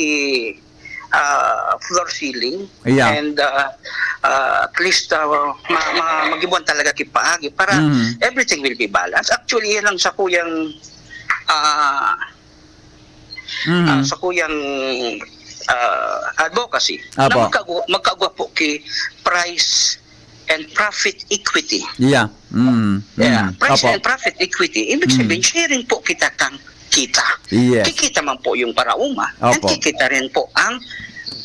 floor ceiling and at least mag-ibuan talaga kipaagi para everything will be balanced. Actually, yan lang sa kuyang advocacy na magkagwa po ki price and profit equity. Price and profit equity. Ibig sabihin, sharing po kita kang kita. Kikita man po yung para-uma and kikita rin po ang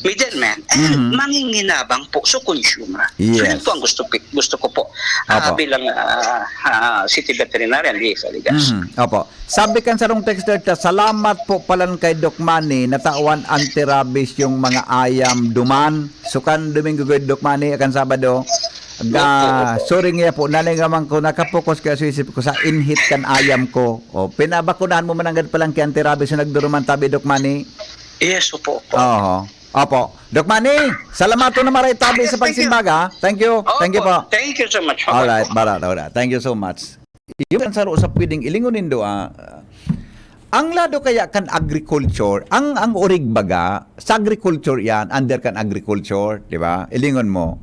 middleman and manginginabang po sa consumer. So yun po ang gusto ko po bilang city veterinarian sa Ligas. Sabi kan sa rong texter ta, salamat po palan kay Doc Manny, natawan anti-rabies yung mga ayam duman. Sukan Domingo kay Doc Manny akan Sabado. Sorry nga po, nalingaman ko, nakapokus ka sa isip ko sa inhit kan ayam ko. O, pinabakunahan mo mananggad palang kay anti-rabies na nagduruman tabi, Doc Manny? Yes, opo. Oo. Opo. Doc Manny, salamato na maray tabi sa pagsimbaga. Thank you. Thank you po. Thank you so much. Alright, barat. Thank you so much. Yung saro sa pwedeng ilingunin do, ang lado kaya kan agriculture, ang urig baga, sa agriculture yan, under kan agriculture, di ba? Ilingon mo.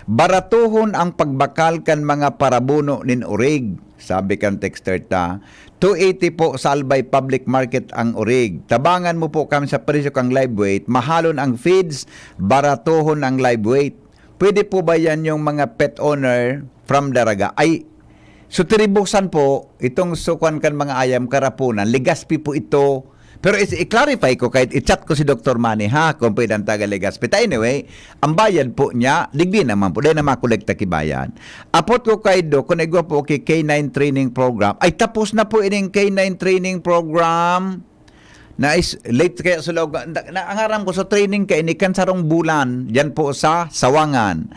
Baratuhon ang pagbakal kan mga parabuno nin urig, sabi kan texter ta. 280 po sa Albay Public Market ang urig. Tabangan mo po kami sa presyo kang live weight. Mahalon ang feeds, baratuhon ang live weight. Pwede po ba yan yung mga pet owner from Daraga? Ay, so tiribusan po, itong sukuan kan mga ayam karapunan, Legazpi po ito. Pero i-clarify ko, kahit i-chat ko si Dr. Manny, ha, kung pwede ang taga Legazpi. Anyway, ang bayad po niya, digdi naman po, dahil na makolekta kibayan. Apot ko kay Doc, kung nagwa po kay K9 training program, ay tapos na po ining K9 training program, na is late kaya sa loob, naangaram ko sa training kay inikan sarong bulan, yan po sa Sawangan.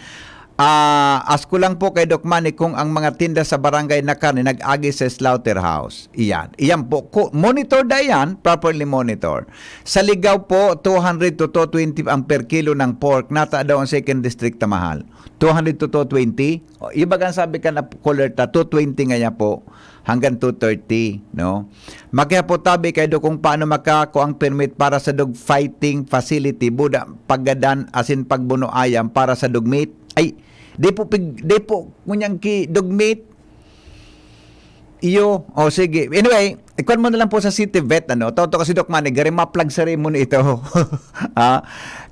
Asko lang po kay Doc Manny kung ang mga tinda sa barangay na karne nag-agi sa slaughterhouse. Iyan po. Monitor da yan, properly monitor. Sa Ligaw po, 200 to 220 ang per kilo ng pork. Nata daw ang second district na mahal. 200 to 220. Ibagang sabi ka na color ta, 220 nga niya po hanggang 230, no? Magkaya po tabi kay do kung paano makako ang permit para sa dog fighting facility, buda paggadan asin pagbuno ayam para sa dog meat. Ay, di po kunyang ki dog meat. Iyo, sige. Anyway, ikuan mo na lang po sa City Vet, ano? Toto kasi Doc Manny, gari ma-plug sa mo ito.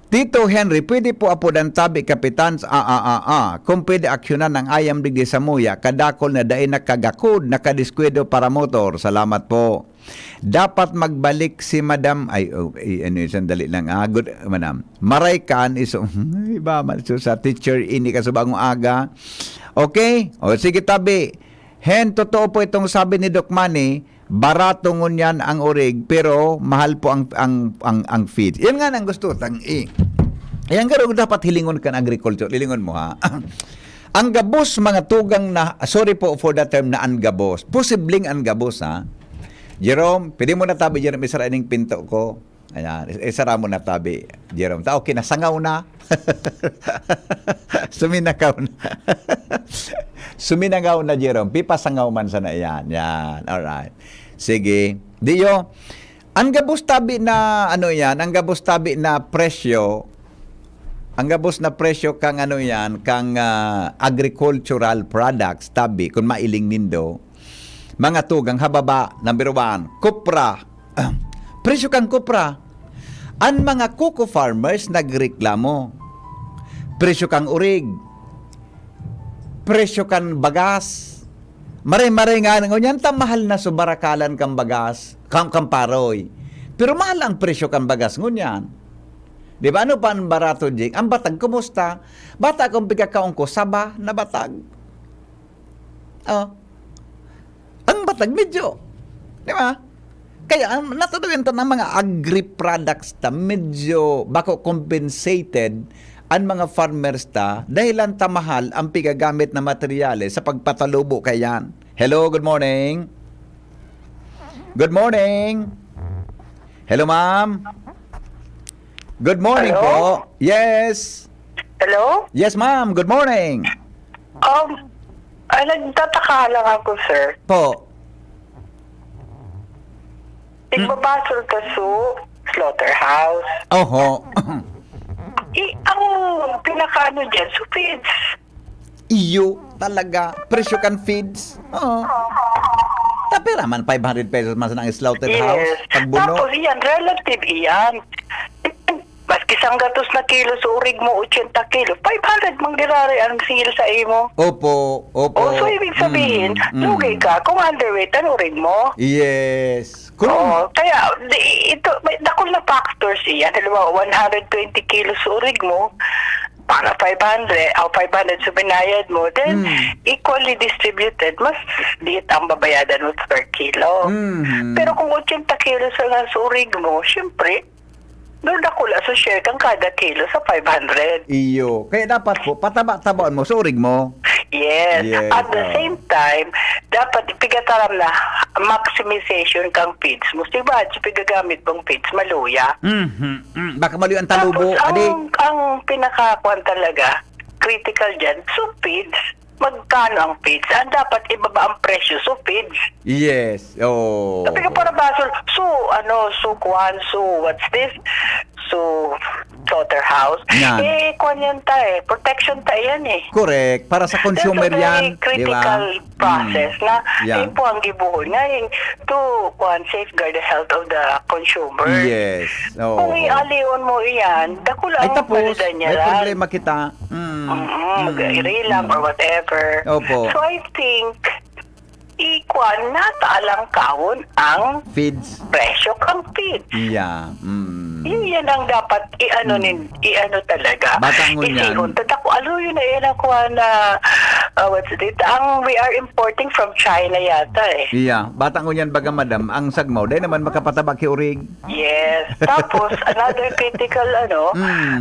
Tito Henry, pwede po apodan tabi kapitan kung pwede aksyonan ng ayam digdi sa muya, kadakol na daay nakagakod, nakadiskwedo para motor. Salamat po. Dapat magbalik si Madam, sandali lang, good, Madam. Maraykan is, iba, sa teacher, ini ka sa bagong aga. Okay? Sige tabi. Hen, totoo po itong sabi ni Doc Manny, barato ngunyan ang urig, pero mahal po ang feed. Yan nga nang gusto, Ayan nga dapat hilingon kan agriculture. Hilingon mo, ha? Ang gabos, mga tugang na, sorry po for that term na angabos. Posibleng angabos, ha? Jerome, pwede mo na tabi, Jerome, isara ining pinto ko. Ayan, isara mo na tabi, Jerome. Okay, nasangaw na. Suminakaw na. Suminangaw na, Jerome. Pipasangaw man sana yan. Yan, alright. Sige. Diyo, ang gabos tabi na, ang gabos tabi na presyo, ang gabos na presyo kang kang agricultural products, tabi, kung mailing nindo, mga tugang hababa, number 1, kupra. Presyo kang kupra. Ang mga cocoa farmers nagreklamo. Presyo kang urig. Presyo kang bagas. Maray-maray nga ngunyan, mahal na subarakalan kang bagas, kang paroy. Pero mahal ang presyo kang bagas ngunyan. Di ba? Ano pa ang barato, Jing? Ang batag, kumusta? Bata kung pigakaon ko, saba na batag. Ang batag, medyo. Di ba? Kaya, natutulungan ng mga agri-products ta, medyo bako compensated ang mga farmers ta, dahilan tamahal ang pigagamit na materyales sa pagpatalubo kayan. Hello, good morning. Good morning. Hello, ma'am. Good morning. Hello? Po. Yes. Hello? Yes, ma'am. Good morning. Nagtataka lang ako, sir. Po. Igbabasol ka slaughterhouse. Oho. Ang pinakaano dyan, feeds. Iyo talaga. Presyo kan feeds. Oo. Tapi raman 500 pesos mas ng slaughterhouse. Yes. Pagbuno. Tapos yan, relative iyan. Maski isang gatos na kilo sa urig mo, 80 kilo, 500 mang dirari ang singil sa imo. Opo. So ibig sabihin, lugay ka kung underweight ang urig mo. Yes. Kaya ito, may dakol na factors iyan. Halimbawa, 120 kilos sa urig mo, para 500 sa binayad mo, then equally distributed, mas liit ang babayadan mo per kilo. Pero kung 80 kilos sa urig mo, syempre, doon dakula sa share kang kada kilo sa 500. Iyo. Kaya dapat po, pataba-tabaan mo, surig mo. Yes. Yes, At the same time, dapat ipigataram na maximization kang feeds mo. Diba, pigagamit mong feeds, maluya. Baka mali ang talubo. Tapos, Adi. ang pinakakuan talaga, critical dyan, so feeds, magkano ang feeds? Ang dapat ibaba ang presyo, so feeds. Yes. Oh. Sabi ka para basol, what's this? So, slaughterhouse. Yan. Kwan yan tayo, protection tayo yan eh. Correct. Para sa consumer That's a very yan. critical process na Yeah. po ang gibuhon ngayon to safeguard the health of the consumer. Yes. Oh. Kung ialiwan mo iyan, dakula Ay ang tapos, palitan niya may lang. problema kita. Mag-irelam or whatever. Opo. So I think, ikwan nataalang kawon ang Feeds. presyo kang feeds. Yeah. Yan ang dapat iano talaga. Batang ngunyan. Isihon. Tatako, yun na yan ang kuha na, what's it? We are importing from China yata eh. Yeah. Batang unyan baga madam, ang sagmaw, dahil naman makapataba kiurig. Yes. Tapos, another critical,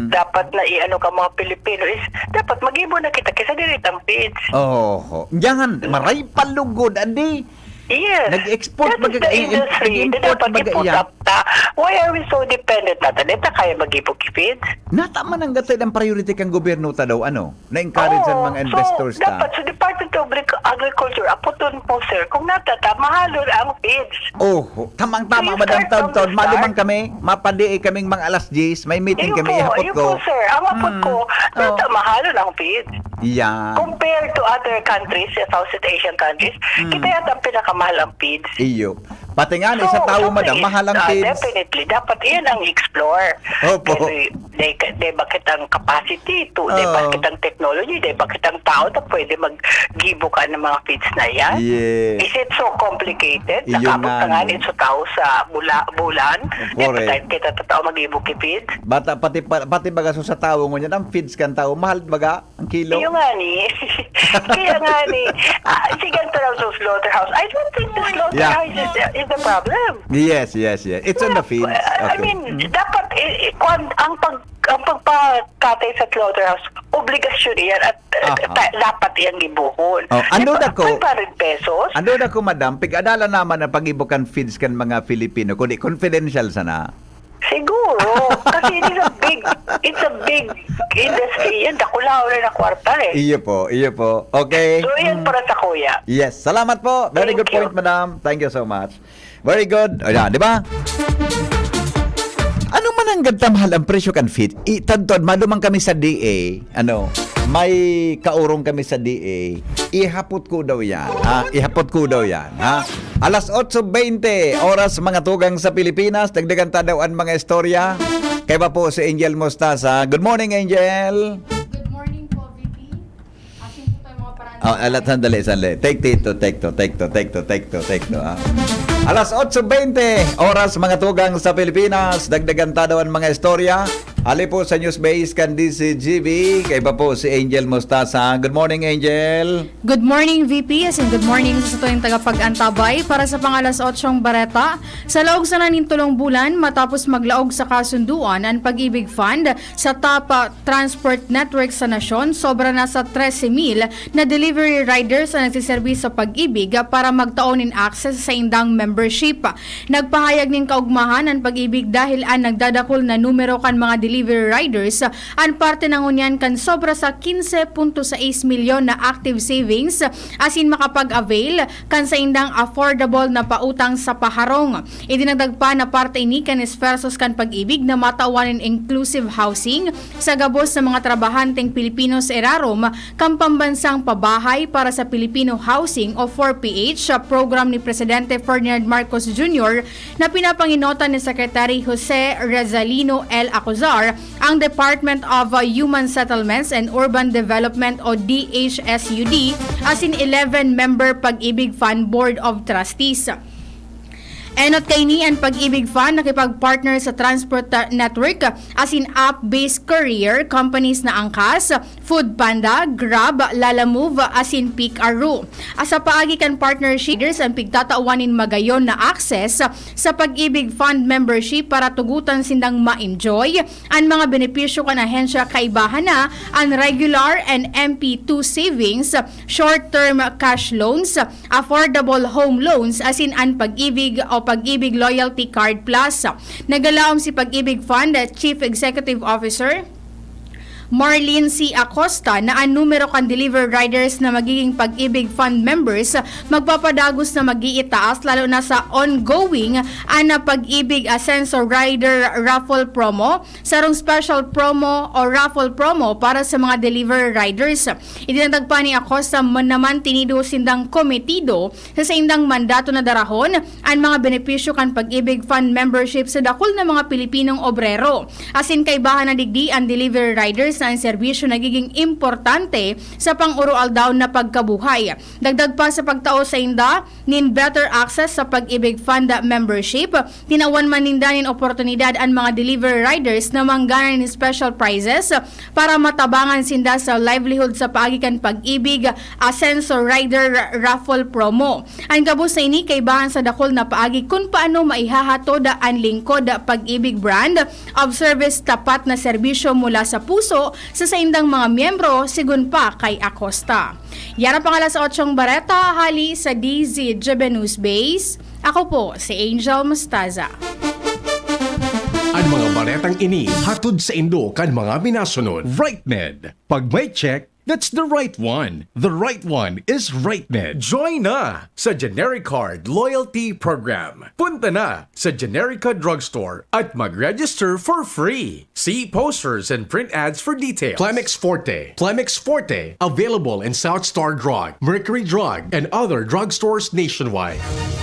dapat na ka mga Pilipino is, dapat mag-ibo na kita kaysa diritang feeds. Oh. Yan. Maray palugod, adi. Yes. Nag-export That is the industry na nag-import dapat baga i-put iya. up ta. Why are we so dependent na talenta kaya mag-ibog feeds? Nataman ang gatay ng priority kang gobyerno ta daw, ano? Na-encourage ang mga investors so, ta. dapat sa Department of Agriculture, aputon po sir, kung natata, mahalo na ang feeds. Oh, tamang-tama, So, you madam start from taon-taon. the Malumang start? kami, mapadiay kaming mga alas 10, may meeting kami, ihapot Ayun ko. po sir, ang apot ko, nata mahalo na ang feeds. Yeah. Compared to other countries, Southeast Asian countries, kita yata ang pinakamahal ang feeds. Iyo. Pati nga sa tao, madam, mahalang feeds. Definitely. Dapat iyan ang explore. Opo. De bakit ang capacity to, de Oo. bakit ang technology, de bakit ang tao na pwede mag-gibo ka ng mga feeds na yan. Yes. Is it so complicated? Iyon Nakabot nga, na nga no. nito sa tao sa bulan. Correct. Kita tao mag-gibo ki feeds. Bata, pati baga so sa tao ngunyan, ang feeds kan tao, mahal baga ang kilo. Iyo nga ni. Kaya nga ni. Sige, ang taraw sa slaughterhouse. I don't think the slaughterhouse is the problem. Yes. It's on the feeds. I Okay. mean, dapat ang pagpakatay sa slaughterhouse, obligasyon yan at dapat yan gibuhon. Oh, ano na ko? 500 pesos? Ando na ko, madam, pig-adala naman na pag-ibukan feeds kan mga Filipino, kundi confidential sana. Siguro. Kasi it's a big industry yan. Dakulaw na kwarta eh. Iyo po. Okay. So, yan para sa kuya. Yes, salamat po. Very Thank good you. point, madam. Thank you so much. Very good. O yan, di ba? Ano man ang ganda mahal ang presyo kan feed? Itantod, madumang kami sa DA. May kaurong kami sa DA. Ihapot ko daw yan. Alas 8:20 oras mga tugang sa Pilipinas. Dagdagan tadawan mga istorya. Kaya ba po si Angel Mostaza? Good morning, Angel. Good morning po, VP. Akin po tayo mga paraan. Sandali. Take to. Alas 8:20 oras mga tugang sa Pilipinas. Dagdagan tadawan mga istorya. Ali po sa News Base kan DCGB. Kaya ba po si Angel Mostaza? Good morning, Angel. Good morning, VP. As in, good morning sa tuwing tagapag-antabay para sa pangalas 8 bareta. Sa laog sa nanintulong bulan, matapos maglaog sa kasunduan ang Pag-ibig Fund sa Tapa Transport Network sa Nasyon, sobra na sa 13,000 na delivery riders ang nagsiservis sa Pag-ibig para magtaon in access sa indang membership. Nagpahayag ng kaugmahan ang Pag-ibig dahil ang nagdadakol na numero kan mga delivery riders ang parte ng unyan kan sobra sa 15.6 milyon na active savings asin makapag-avail kan sa indang affordable na pautang sa paharong. Idinagdag pa na parte ini kan esforsos kan Pag-ibig na matawan inclusive housing sa gabos sa mga trabahanteng Pilipino sa Erarom kan pambansang pabahay para sa Filipino Housing o 4PH sa program ni Presidente Ferdinand Marcos Jr. na pinapanginota ni Secretary Jose Rezalino L. Acuzar ang Department of Human Settlements and Urban Development o DHSUD as in 11-member Pag-ibig Fund Board of Trustees. Enot kay ni ang Pag-ibig Fund nakipag-partner sa transport network as in app-based courier companies na Angkas, Food Panda, Grab, Lalamove as in Pick Aru. Asa paagi kan partnership ang pigtatauwanin magayon na access sa Pag-ibig Fund membership para tugutan sindang ma-enjoy ang mga benepisyo kan ahensya kaibahan na ang regular and MP2 savings, short-term cash loans, affordable home loans as in ang Pag-ibig o Pag-ibig Loyalty Card Plus. Nagalaom si Pag-ibig Fund Chief Executive Officer Marlene C. Acosta na ang numero kan deliver riders na magiging Pag-ibig Fund members magpapadagos na mag-iitaas lalo na sa ongoing ana Pag-ibig Ascenso Rider Raffle Promo, sarong special promo o raffle promo para sa mga deliver riders. Idinatag pa ni Acosta naman tinido sindang komitido sa indang mandato na darahon ang mga benepisyo kan Pag-ibig Fund membership sa dakol na mga Pilipinong obrero. Asin kaibahan na digdi ang deliver riders na ang serbisyo nagiging importante sa pang-urual daw na pagkabuhay. Dagdag pa sa pagtao sa inda, nin better access sa Pag-ibig Fund membership, tinawan man ninda nin oportunidad ang mga delivery riders na manggana ni special prizes para matabangan sinda sa livelihood sa paagikan Pag-ibig Ascenso Rider Raffle Promo. Ang kabus sa ini kaibahan sa dakol na paagi kung paano maihahatod ang lingkod Pag-ibig brand of service tapat na serbisyo mula sa puso sa saindang mga miyembro sigun pa kay Acosta. Yan ang pangalas 8 Bareta, hali sa DZGB News Base. Ako po si Angel Mostaza. Ang mga baretang ini hatod sa Indo kan mga minasunod. RightNed. Pag may check, that's the right one. The right one is RightNed. Join na sa Genericard Loyalty Program. Punta na sa Generica Drugstore at mag-register for free. See posters and print ads for details. Plemix Forte. Plemix Forte. Available in South Star Drug, Mercury Drug, and other drugstores nationwide.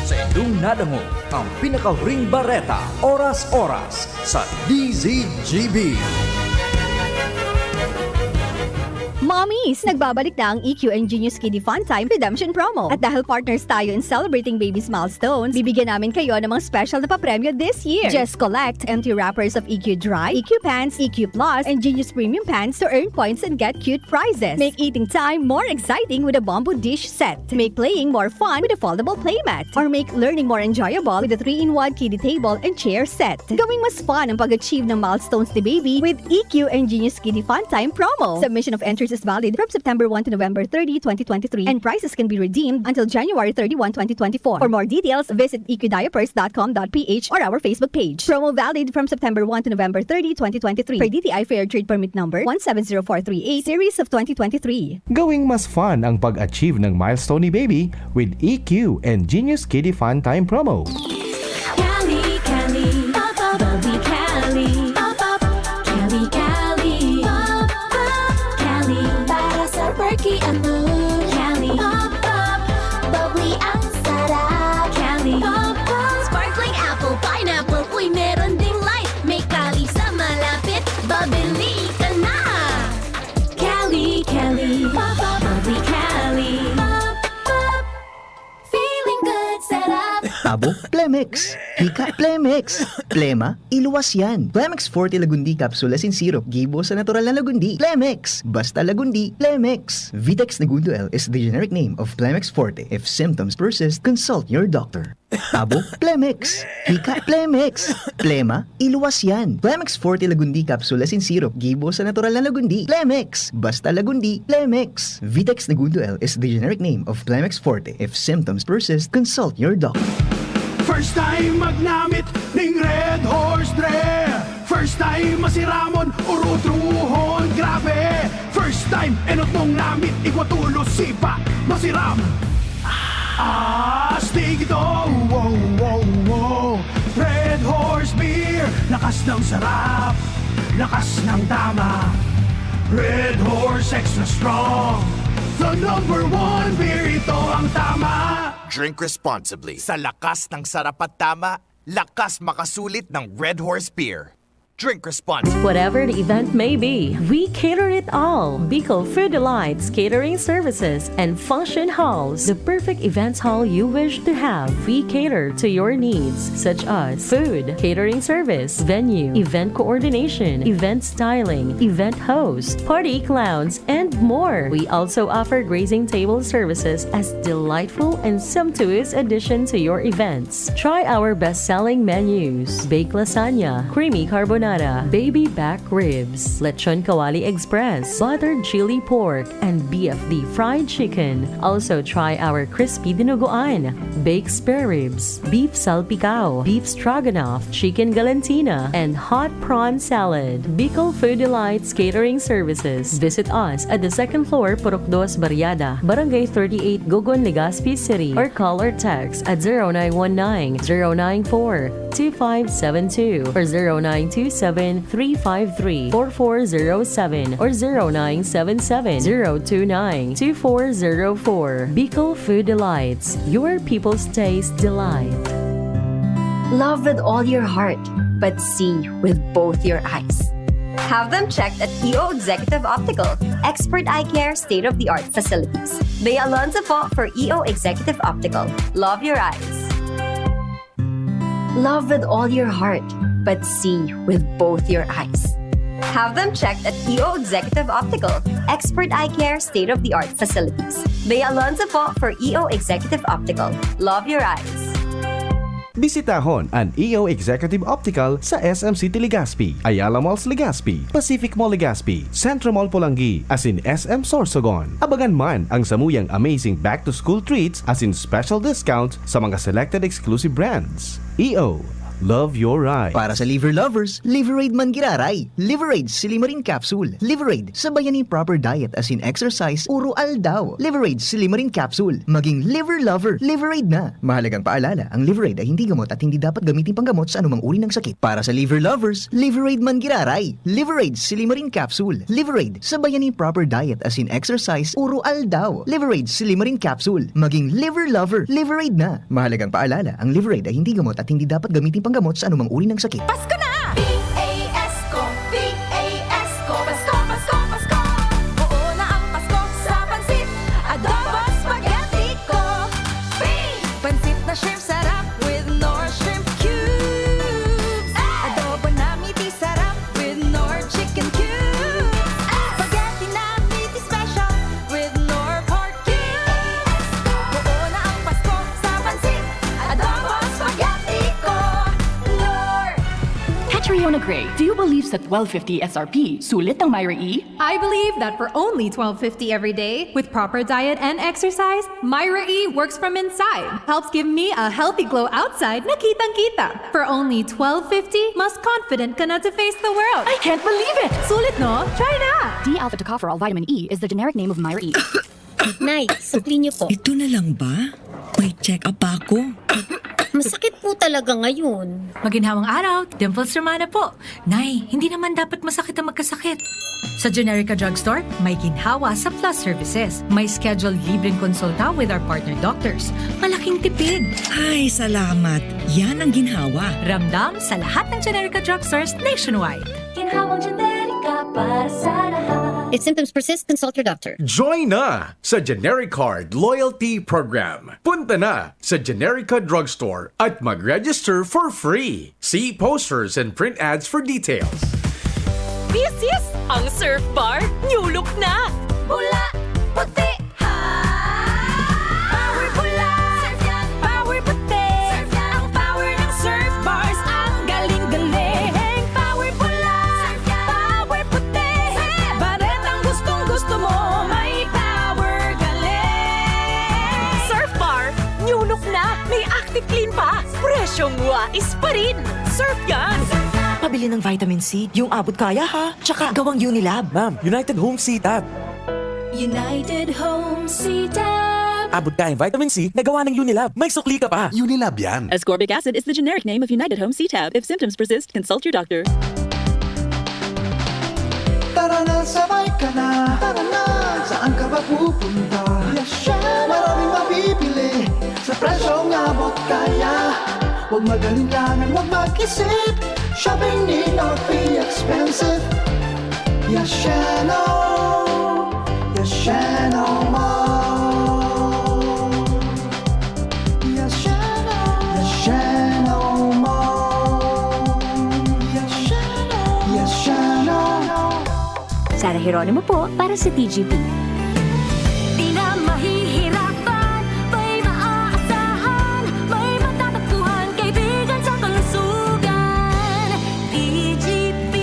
Sa indong nadango ang pinaka-ring bareta, oras-oras sa DZGB. Mommies! Nagbabalik na ang EQ Ingenious Kiddie Fun Time Redemption Promo. At dahil partners tayo in celebrating baby's milestones, bibigyan namin kayo ng mga special na papremyo this year. Just collect empty wrappers of EQ Dry, EQ Pants, EQ Plus, and Genius Premium Pants to earn points and get cute prizes. Make eating time more exciting with a bamboo dish set. Make playing more fun with a foldable playmat. Or make learning more enjoyable with a 3-in-1 kiddie table and chair set. Gawing mas fun ang pag-achieve ng milestones ni baby with EQ Ingenious Kiddie Fun Time Promo. Submission of entries is valid from September 1 to November 30, 2023, and prizes can be redeemed until January 31, 2024. For more details, visit eqdiapers.com.ph or our Facebook page. Promo valid from September 1 to November 30, 2023 per DTI Fair Trade Permit Number 170438 Series of 2023. Gawing mas fun ang pag-achieve ng milestone ni baby with EQ and Genius Kiddie Fun Time Promo. Cali, Cali, pop up, bubbly Cali, pop up, Cali, Cali, pop up, Cali, para sa perky ang mood, Cali, pop up, bubbly ang sarap, Cali, pop up, sparkling apple, pineapple, uy meron ding light, may Cali sa malapit, babili ka na, Cali, Cali, pop up, bubbly Cali, pop up, feeling good, sarap. Abo, Plemix. Hika, Plemix. Plema, iluwas yan. Plemix Forte Lagundi Capsule Asin Syrup. Gibo sa natural na Lagundi. Plemix. Basta Lagundi. Plemix. Vitex Negundo L is the generic name of Plemix Forte. If symptoms persist, consult your doctor. Abo, Plemix. Hika, Plemix. Plema, iluwas yan. Plemix Forte Lagundi Capsule Asin Syrup. Gibo sa natural na Lagundi. Plemix. Basta Lagundi. Plemix. Vitex Negundo L is the generic name of Plemix Forte. If symptoms persist, consult your doctor. First time magnamit ning Red Horse Dre. First time masiramon urutruhon grabe. First time enot mong namit ikwatulo sipa masiram. Astig ito, wow, wow, wow. Red Horse Beer, lakas ng sarap, lakas ng tama. Red Horse Extra Strong, the number one beer, ito ang tama. Drink responsibly. Sa lakas ng sarap at tama, lakas makasulit ng Red Horse Beer. Drink responsibly. Whatever the event may be, we cater it all. Bicol Food Delights Catering Services and Function Halls, the perfect events hall you wish to have. We cater to your needs such as food, catering service, venue, event coordination, event styling, event host, party clowns, and more. We also offer grazing table services as delightful and sumptuous addition to your events. Try our best-selling menus: baked lasagna, creamy carbonara, baby back ribs, lechon kawali express, buttered chili pork, and BFD fried chicken. Also try our crispy dinuguan, baked spare ribs, beef salpicao, beef stroganoff, chicken galantina, and hot prawn salad. Bicol Food Delights Catering Services. Visit us at the second floor, Purok 2, Barriada, Barangay 38, Gogon, Legazpi City, or call or text at 0919-094-2572 or 0927-353-4407 or 0977-029-2404. Bicol Food Delights, your people's taste delight. Love with all your heart, but see with both your eyes. Have them checked at EO Executive Optical. Expert eye care, state-of-the-art facilities. Bea Alonzo po for EO Executive Optical. Love your eyes. Love with all your heart, but see with both your eyes. Have them checked at EO Executive Optical. Expert eye care, state-of-the-art facilities. Bea Alonzo po for EO Executive Optical. Love your eyes. Bisitahon ang EO Executive Optical sa SM City Legazpi, Ayala Malls Legazpi, Pacific Mall Legazpi, Centro Mall Pulangi, as in SM Sorsogon. Abagan man ang samuyang amazing back-to-school treats as in special discounts sa mga selected exclusive brands. EO, love your eyes. Para sa liver lovers, Liverade man giraray. Liverade Silimarin Capsule. Liverade, sabayan ni proper diet as in exercise, uro aldaw. Liverade Silimarin Capsule. Maging liver lover, Liverade na. Mahalagang paalala, ang Liverade ay hindi gamot at hindi dapat gamitin panggamot sa anumang uri ng sakit. Para sa liver lovers, Liverade man giraray. Liverade Silimarin Capsule. Liverade, sabayan ni proper diet as in exercise, uro aldaw. Liverade Silimarin Capsule. Maging liver lover, Liverade na. Mahalagang paalala, ang Liverade ay hindi gamot at hindi dapat gamitin panggamot sa anumang uri ng sakit. Pasko na! P-A-S-Co, P-A-S-Co, Pasko, Pasko, Pasko. Oo na ang Pasko sa pansit, adobo, spaghetti ko. Pansit na shrimp sarap with Nor shrimp cubes. Adobo na meaty sarap with Nor chicken cubes. Spaghetti na meaty special with Nor pork cubes. Oo na ang Pasko sa pansit, adobo, spaghetti ko. Catriona Gray, do you believe sa 1250 SRP, sulit ang Myra E? I believe that for only $12.50 every day, with proper diet and exercise, Myra E works from inside. Helps give me a healthy glow outside na kitang-kita. For only $12.50, mas confident ka na to face the world. I can't believe it! Sulit no? Try na! D-alpha tocopherol vitamin E is the generic name of Myra E. Nay, supli niyo po. Ito na lang ba? May check-up pa ako. Masakit po talaga ngayon. Maginhawang araw, Dimples Romana po. Nay, hindi naman dapat masakit ang magkasakit. Sa Generica Drugstore, may ginhawa sa Plus Services. May scheduled libreng konsulta with our partner doctors. Malaking tipid. Ay, salamat. Yan ang ginhawa. Ramdam sa lahat ng Generica Drugstores nationwide. Ginhawang Generica para sa lahat. If symptoms persist, consult your doctor. Join na sa Generic Card Loyalty Program. Punta na sa Generica Drugstore at mag-register for free. See posters and print ads for details. Yes! Ang surf bar, new look na! Pula, puti, power pula, surf yan, power puti, surf yan, ang power ng surf bars, ang galing-galing. Power pula, surf yan, power puti, baretang gustong-gusto mo, may power galing. Surf bar, new look na! May active clean pa! Presyong wais pa rin! Surf yan! Pabili ng vitamin C, yung abot kaya ha. Tsaka gawang Unilab. Ma'am, United Home C-Tab. United Home C-Tab. Abot kayang vitamin C na gawa ng Unilab. May sukli ka pa. Unilab yan. Ascorbic acid is the generic name of United Home C-Tab. If symptoms persist, consult your doctor. Tara na, sabay ka na. Tara na, saan ka ba pupunta? Maraming mabibili sa presyong abot kaya. Huwag mag-alinlangan, huwag mag-isip. Shopping need not be expensive. Yasheno, Yasheno Mall. Yasheno, Yasheno Mall. Yasheno, Yasheno. Sara Geronimo po para sa TGP. Di na mahihirapan, may maaasahan, may matatagpuan, kaibigan sa kalusugan. TGP.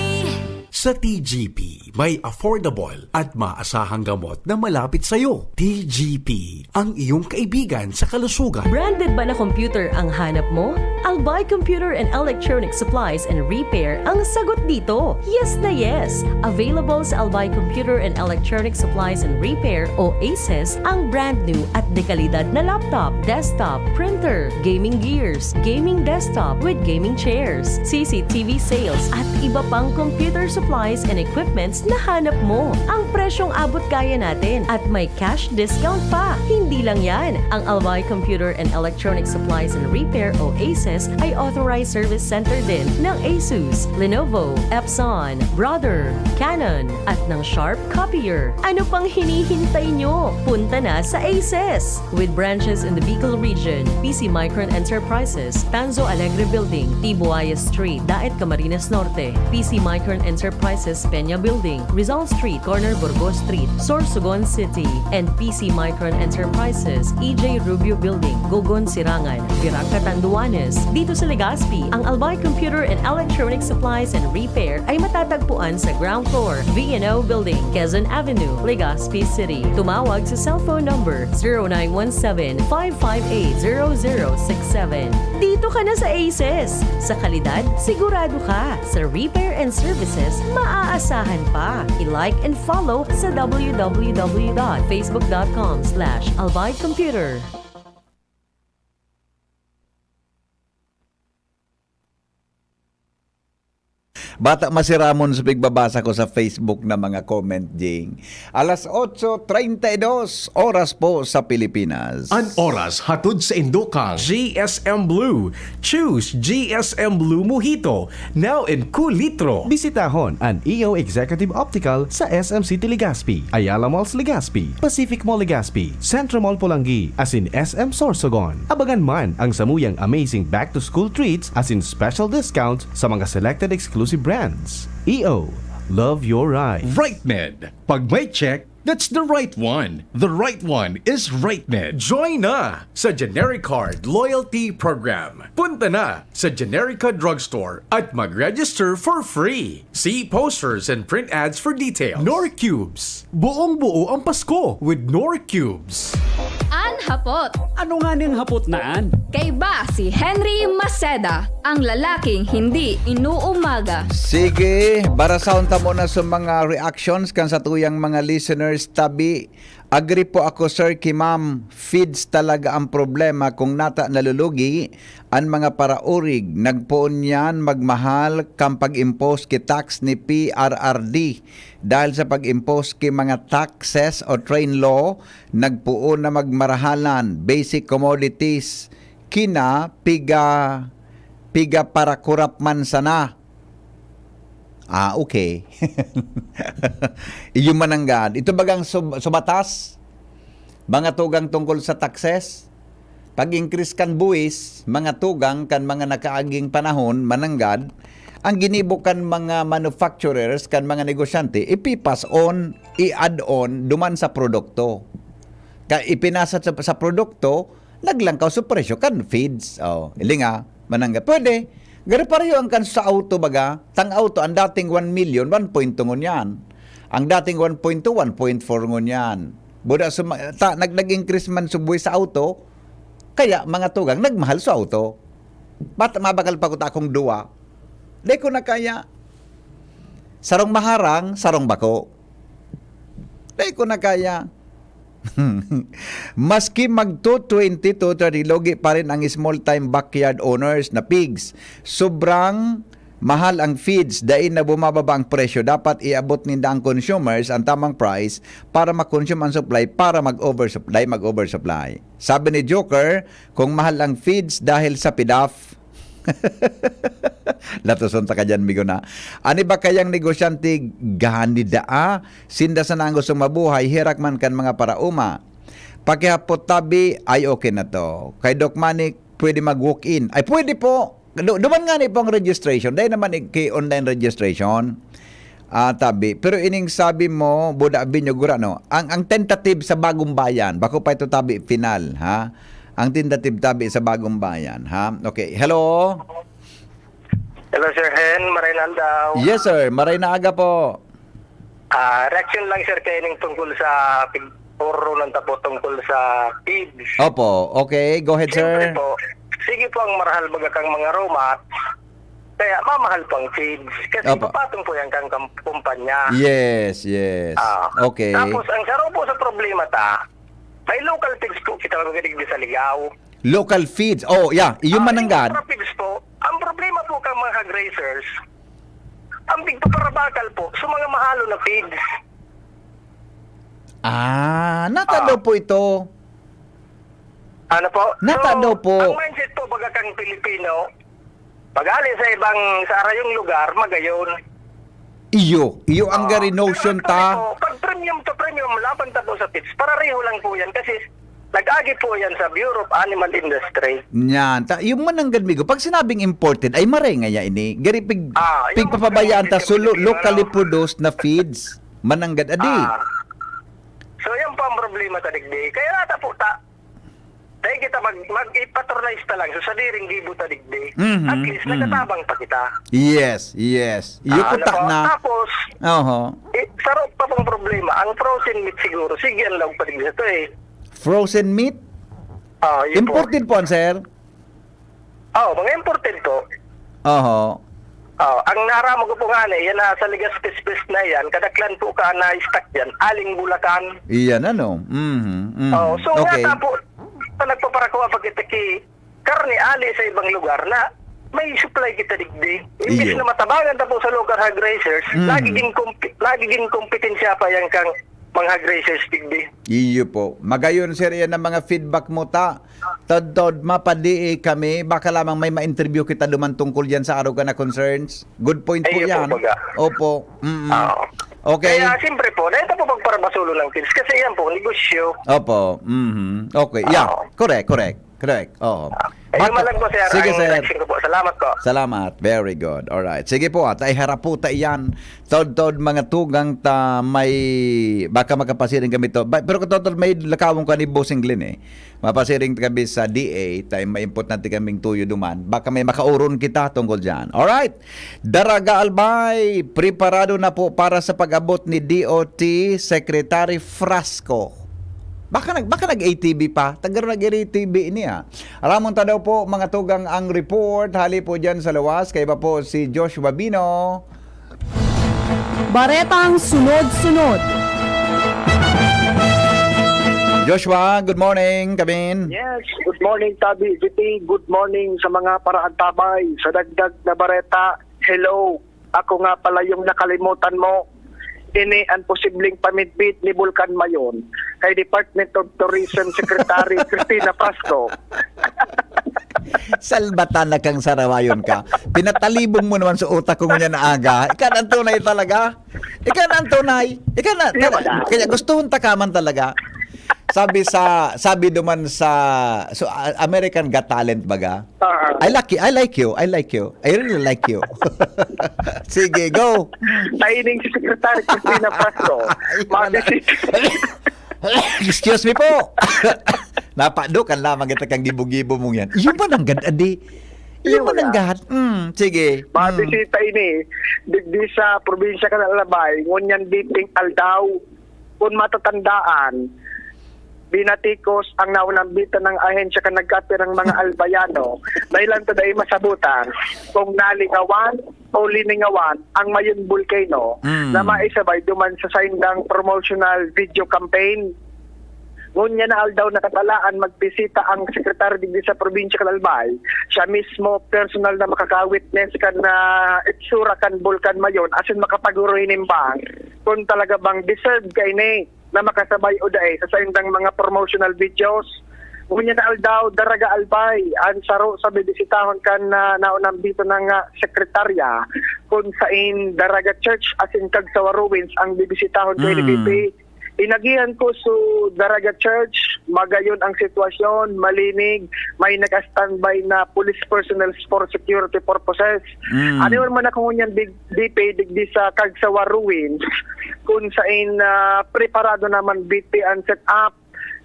Sa TGP, may affordable at maasahang gamot na malapit sa iyo. TGP, ang iyong kaibigan sa kalusugan. Branded ba na computer ang hanap mo? Albay Computer and Electronic Supplies and Repair ang sagot dito. Yes na yes! Available sa Albay Computer and Electronic Supplies and Repair o ACES ang brand new at dekalidad na laptop, desktop, printer, gaming gears, gaming desktop with gaming chairs, CCTV sales at iba pang computer supplies and equipments na hanap mo. Ang presyong abot kaya natin at may cash discount pa. Hindi lang yan. Ang Albay Computer and Electronic Supplies and Repair o ACES ay authorized service center din ng ASUS, Lenovo, Epson, Brother, Canon at ng Sharp Copier. Ano pang hinihintay nyo? Punta na sa ACES! With branches in the Bicol region, PC Micron Enterprises, Tanzo Alegre Building, Tibuaya Street, Daet Camarines Norte, PC Micron Enterprises, Peña Building, Rizal Street, Corner Burgos Street, Sorsogon City, and PC Micron Enterprises, EJ Rubio Building, Gogon Sirangan, Virac Catanduanes. Dito sa Legazpi, ang Albay Computer and Electronic Supplies and Repair ay matatagpuan sa ground floor, V&O Building, Quezon Avenue, Legazpi City. Tumawag sa cellphone number 0917-558-0067. Dito ka na sa ACES. Sa kalidad, sigurado ka. Sa repair and services, maaasahan pa. I-like and follow sa www.facebook.com/albaycomputer. Bata masiramon sa pigbabasa ko sa Facebook na mga comment, Jing. Alas 8:32 oras po sa Pilipinas. An oras hatod sa Indokang GSM Blue. Choose GSM Blue Mojito. Now in Kulitro. Bisitahon ang EO Executive Optical sa SM City Legazpi, Ayala Malls Legazpi, Pacific Mall Legazpi, Centro Mall Pulangi, as in SM Sorsogon. Abagan man ang samuyang amazing back-to-school treats as in special discounts sa mga selected exclusive brands. EO, love your ride. RightNed. Pag may check, that's the right one. The right one is RightNed. Join na sa Genericard Loyalty Program. Punta na sa Generica Drugstore at mag-register for free. See posters and print ads for details. Norcubes. Buong-buo ang Pasko with Norcubes. An hapot. Ano nga niyang hapot naan? Kay ba si Henry Maceda, ang lalaking hindi inuumaga. Sige, barasaon ta mo na sa mga reactions kan sa tuyang mga listeners tabi. Agree po ako, sir, kay ma'am. Feeds talaga ang problema kung nata nalulugi ang mga paraurig. Nagpoon yan magmahal kang pag-impose ki tax ni PRRD. Dahil sa pag-impose ki mga taxes o train law, nagpuon na magmarahalan basic commodities. Kina piga para kurap man sana. Okay. Iyon mananggad. Ito bagang subatas, mga tugang tungkol sa taxes. Pag-increase kan buwis, mga tugang kan mga nakaaging panahon, mananggad, ang ginibo kan mga manufacturers, kan mga negosyante, ipipas on, i-add on, duman sa produkto. Ipinasa sa produkto, naglangkaw sa presyo, kan feeds. Ilinga, mananggad. Pwede. Gari pareho ang kan sa auto baga, tang auto, ang dating 1 million, 1 point ngon yan. Ang dating 1.2, 1.4 ngon yan. Buda nag-increase man subuhi sa auto, kaya mga tugang nagmahal sa auto. Ba't mabakal pa ko akong duwa? Di ko na kaya. Sarong maharang, sarong bako. Di ko na kaya. Maski mag 220 to 30 logi pa rin ang small time backyard owners na pigs. Sobrang mahal ang feeds dahil na bumababa ang presyo. Dapat iabot ninda ang consumers ang tamang price para mag-consume ang supply para mag-oversupply. Sabi ni Joker, kung mahal ang feeds dahil sa PDAF, Latuson ta ka dyan, migo na. Ani ba kayang negosyante gani daa? Sinda sa nang gustong mabuhay, hirak man kan mga parauma. Pakihapot tabi, ay okay na to. Kay Doc Manik, pwede mag-walk-in. Ay, pwede po. Duman nga ni pong registration. Dahil naman kay online registration. Tabi. Pero ining sabi mo, Buda Binyo Gura, no? Ang tentative sa Bagong Bayan, bako pa ito tabi final, ha? Ang tentative tabi sa Bagong Bayan, ha? Okay. Hello? Hello, Sir Hen. Maray na daw. Yes, sir. Maray na aga po. Reaction lang, sir, kayo ng tungkol sa puro ng tapo tungkol sa PIDS. Opo. Okay. Go ahead, sir. Siyempre po, sige po ang marahal baga kang mga romat, kaya mamahal pang feeds. Kasi papatong po yan kang kumpanya. Yes. Okay. Tapos, ang saro po sa problema may local feeds po kita magadig sa ligaw. Local feeds. Oh, yeah. Yung mananggad. Yung feeds po, ang problema po kang mga grazers, ang bigpaparabakal po sa mga mahalo na feeds. Nata daw po ito. Ano po? Nata daw po. Ang mindset po baga kang Pilipino, pag-ali sa ibang sa arayong lugar, magayon. Iyo ang gari notion ta. Pag premium to premium, laban ta po sa tips. Parareho lang po yan kasi nag-agi po yan sa Bureau of Animal Industry. Yan. Yung mananggad migo, pag sinabing imported, ay maray nga ya ini. Gari pigpapabayaan ta so locally produced na feeds. Mananggad adi. So yan po ang problema ta digdi. Kaya nata po dahil kita mag-patronize ta lang sa diring gibo ta digdi. At least nagatabang pa kita. Yes. Iyo ko na. Tapos, sarap pa pong problema. Ang frozen meat siguro, sige yan lang pa digdi ito Frozen meat? Imported po, sir? Mga imported po. Ang naramo ko po nga yan na sa Ligas-Pes na yan, kadaklan po ka na stock yan, Aling Bulacan. Iyan ano? So nga po, nagpaparako pag itaki karne ali sa ibang lugar na may supply kita digdi. Imbis na matabangan ta po sa local hog raisers, laging kompetensya pa yan kang mga hog raisers digdi. Iyo po. Magayon sir yan ang mga feedback mo ta. Tod mapadi kami, baka lamang may ma-interview kita duman tungkol yan sa araw ka na concerns. Good point po yan. Opo. Okay. Kaya siyempre po, dahil po pagparabasulo ng kids kasi yan po, negosyo. Opo. Okay. Yeah. Correct. Oo. Malang po sir. Sige sir. Po. Salamat po. Salamat. Very good. Alright. Sige po ay harap po ta iyan. Tod mga tugang ta may baka makapasiring kami to. Pero kung may lakawong ka ni Bossing Glenn mapasiring kami sa DA tayo ma-input natin kaming tuyo duman. Baka may makauron kita tungkol dyan. Alright. Daraga Albay, preparado na po para sa pag-abot ni DOT Secretary Frasco. Baka nag-ATV pa. Tagaro nag-ATV niya. Alamon ta daw po mga tugang ang report. Hali po dyan sa lawas. Kaya ba po si Joshua Bino. Baretang sunod-sunod. Joshua, good morning. Kamin. Yes, good morning Tabi. VP, good morning sa mga paraantabay. Sa dagdag na bareta, hello. Ako nga pala yung nakalimutan mo. Ini ang posibleng pamidbit ni Vulcan Mayon kay Department of Tourism Secretary Cristina Frasco. Salbatan na kang sarawayon ka. Pinatalibong mo naman sa utak ko niya na aga. Ika na tunay talaga. Kaya gustuhon takaman talaga. Sabi duman sa American Got Talent baga. I like you. I really like you. Sige, go. Taining si Secretary Cristina Frasco. Excuse me po. Napadukan lamang kita kang gibo-gibo mong yan. Yung mananggad, adi. Yung mananggad. Sige. Mabisita ini. Digdi sa probinsya ka na Alabay, ngunyan diting Aldaw. Kung matatandaan, binatikos ang naunambitan ng ahensya ka nagkapir ng mga albayano dahilan to dahil masabutan kung nalingawan o liningawan ang Mayon Volcano na maisabay duman sa saindang promotional video campaign. Ngunya na aldaw nakatalaan magbisita ang sekretary digdi sa probinsya Kalalbay. Siya mismo personal na makaka-witness kan na itsura kan Vulcan Mayon asin makapaguro inimbang kung talaga bang deserve kay ni na makasabay o daay sa saindang mga promotional videos. Unya na aldaw daraga albay ang saro sa bibisitahon kan naunang dito ng sekretarya kung sain daraga church asin Kagsawa Ruins ang bibisitahon kay LBP. Inagihan ko so daraga church, magayon ang sitwasyon, malinig, may naka-standby na police personnel for security purposes. Ano man ako ngunyan BP digdi sa Kagsawa Ruins kung sain preparado naman BP ang set up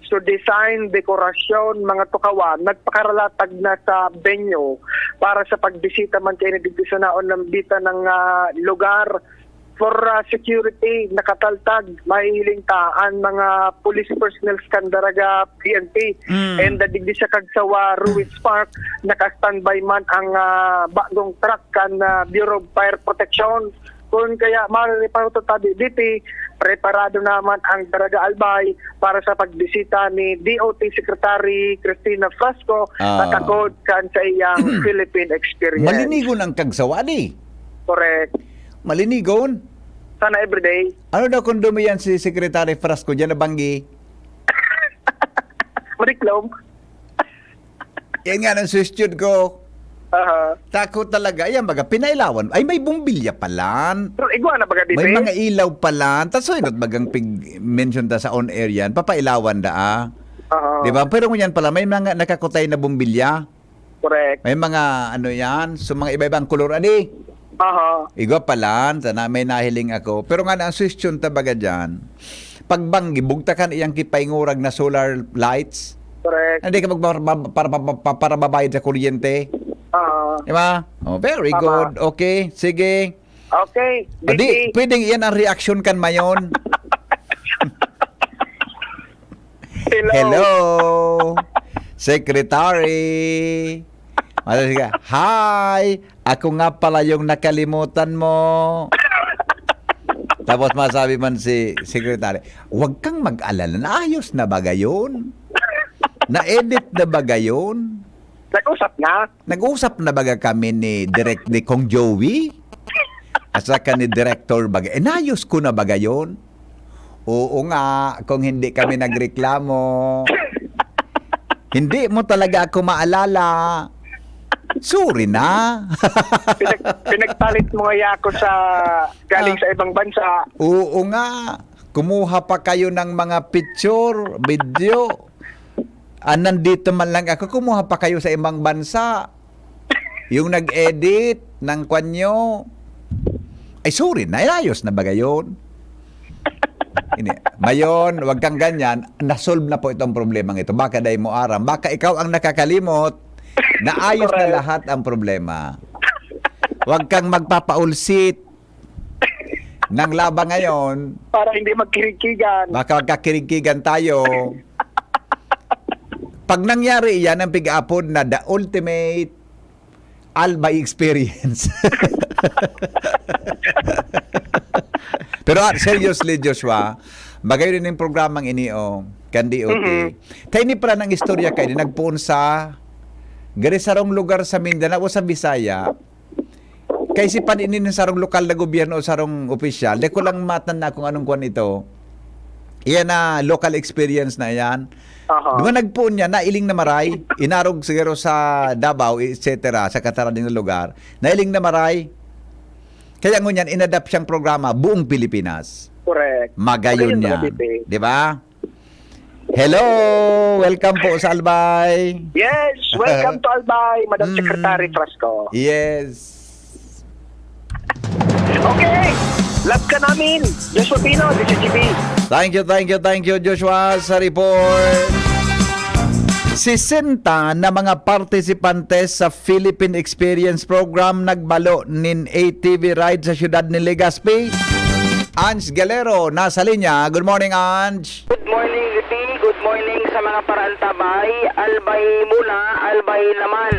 so design, dekorasyon, mga tukawan, nagpakaralatag na sa venue para sa pagbisita man kayo digdi sa naon ng bita ng lugar for security, nakataltag, mahiling taan mga police personnel skandaraga PNP and digdi sa Kagsawa Ruins Park, naka-standby man ang bagong truck kan Bureau of Fire Protection. Kung kaya maririparoto tabi DP, preparado naman ang Daraga Albay para sa pagbisita ni DOT Secretary Cristina Flasco tatagod kan sa iyang Philippine experience. Malinigon ang Kagsawa di. Correct. Malinigon. Sana everyday. Ano daw kung dumayan si Secretary Flasco dyan na banggi? Mariklom. Yan nga ang suggestion ko. Takot talaga. Ayan baga, pinailawan. Ay, may bumbilya palan. Pero igwa na baga dito. May mga ilaw palan. Tapos so, inot bagang mention ta sa on-air yan. Papailawan da Diba? Pero ngunyan pala, may mga nakakutay na bumbilya. Correct. May mga ano yan. So mga iba-ibang kulor. Ani? Igwa palan. Sana may nahiling ako. Pero nga na, ang suggestion ta baga dyan. Pagbanggi, bugtakan iyang kipaingurag na solar lights. Correct. Hindi ka para babayad sa kuryente. Diba? Oh, very good. Okay, sige. Okay. Di, pwedeng iyan ang reaction kan mayon. Hello. Secretary. Hi. Ako nga pala yung nakalimutan mo. Tapos masabi man si Secretary, huwag kang mag-alala. Naayos na ba gayon? Na-edit na ba gayon? Nag-usap na baga kami ni Kong Joey? At saka ni Director baga. Inayos ko na baga yun? Oo nga, kung hindi kami nagreklamo. Hindi mo talaga ako maalala. Sorry na. Pinagpalit mo nga ako sa galing sa ibang bansa. Oo nga. Kumuha pa kayo ng mga picture, video. Nandito man lang ako, kumuha pa kayo sa ibang bansa. Yung nag-edit ng kwanyo. Ay, sorry, naayos na ba gayon? Mayon, wag kang ganyan. Nasolve na po itong problemang ito. Baka dahil mo aram. Baka ikaw ang nakakalimot. Naayos na lahat ang problema. Wag kang magpapaulsit ng laba ngayon. Para hindi magkirikigan. Baka magkakirikigan tayo. Pag nangyari yan, ang pig-apod na the ultimate Albay experience. Pero seriously, Joshua, bagay rin yung programang inio, kan DOT. Tayo ni pala ng istorya kayo, nagpuon sa gari sarong lugar sa Mindanao o sa Bisaya, kay si paninin ng sarong lokal na gobyerno o sarong opisyal, di ko lang matan na kung anong kuwan ito. Iyan na local experience na yan. Diba nagpuon niya, nailing na maray, inarog siguro sa Davao, etc., sa katarading na lugar, nailing na maray, kaya ngunyan, inadapt siyang programa, buong Pilipinas. Correct. Magayon niya. Diba? Hello! Welcome po sa Albay. Yes! Welcome to Albay, Madam Secretary Flasco. Yes. Okay! Love ka namin! Joshua Pino, DCGP. Thank you, Joshua, sa report. 60 na mga partisipantes sa Philippine Experience Program nagbalo nin ATV ride sa siyudad ni Legazpi. Ange Galero, nasa linya. Good morning, Ange. Good morning, Ricky. Good morning sa mga parantabay. Albay muna, albay naman.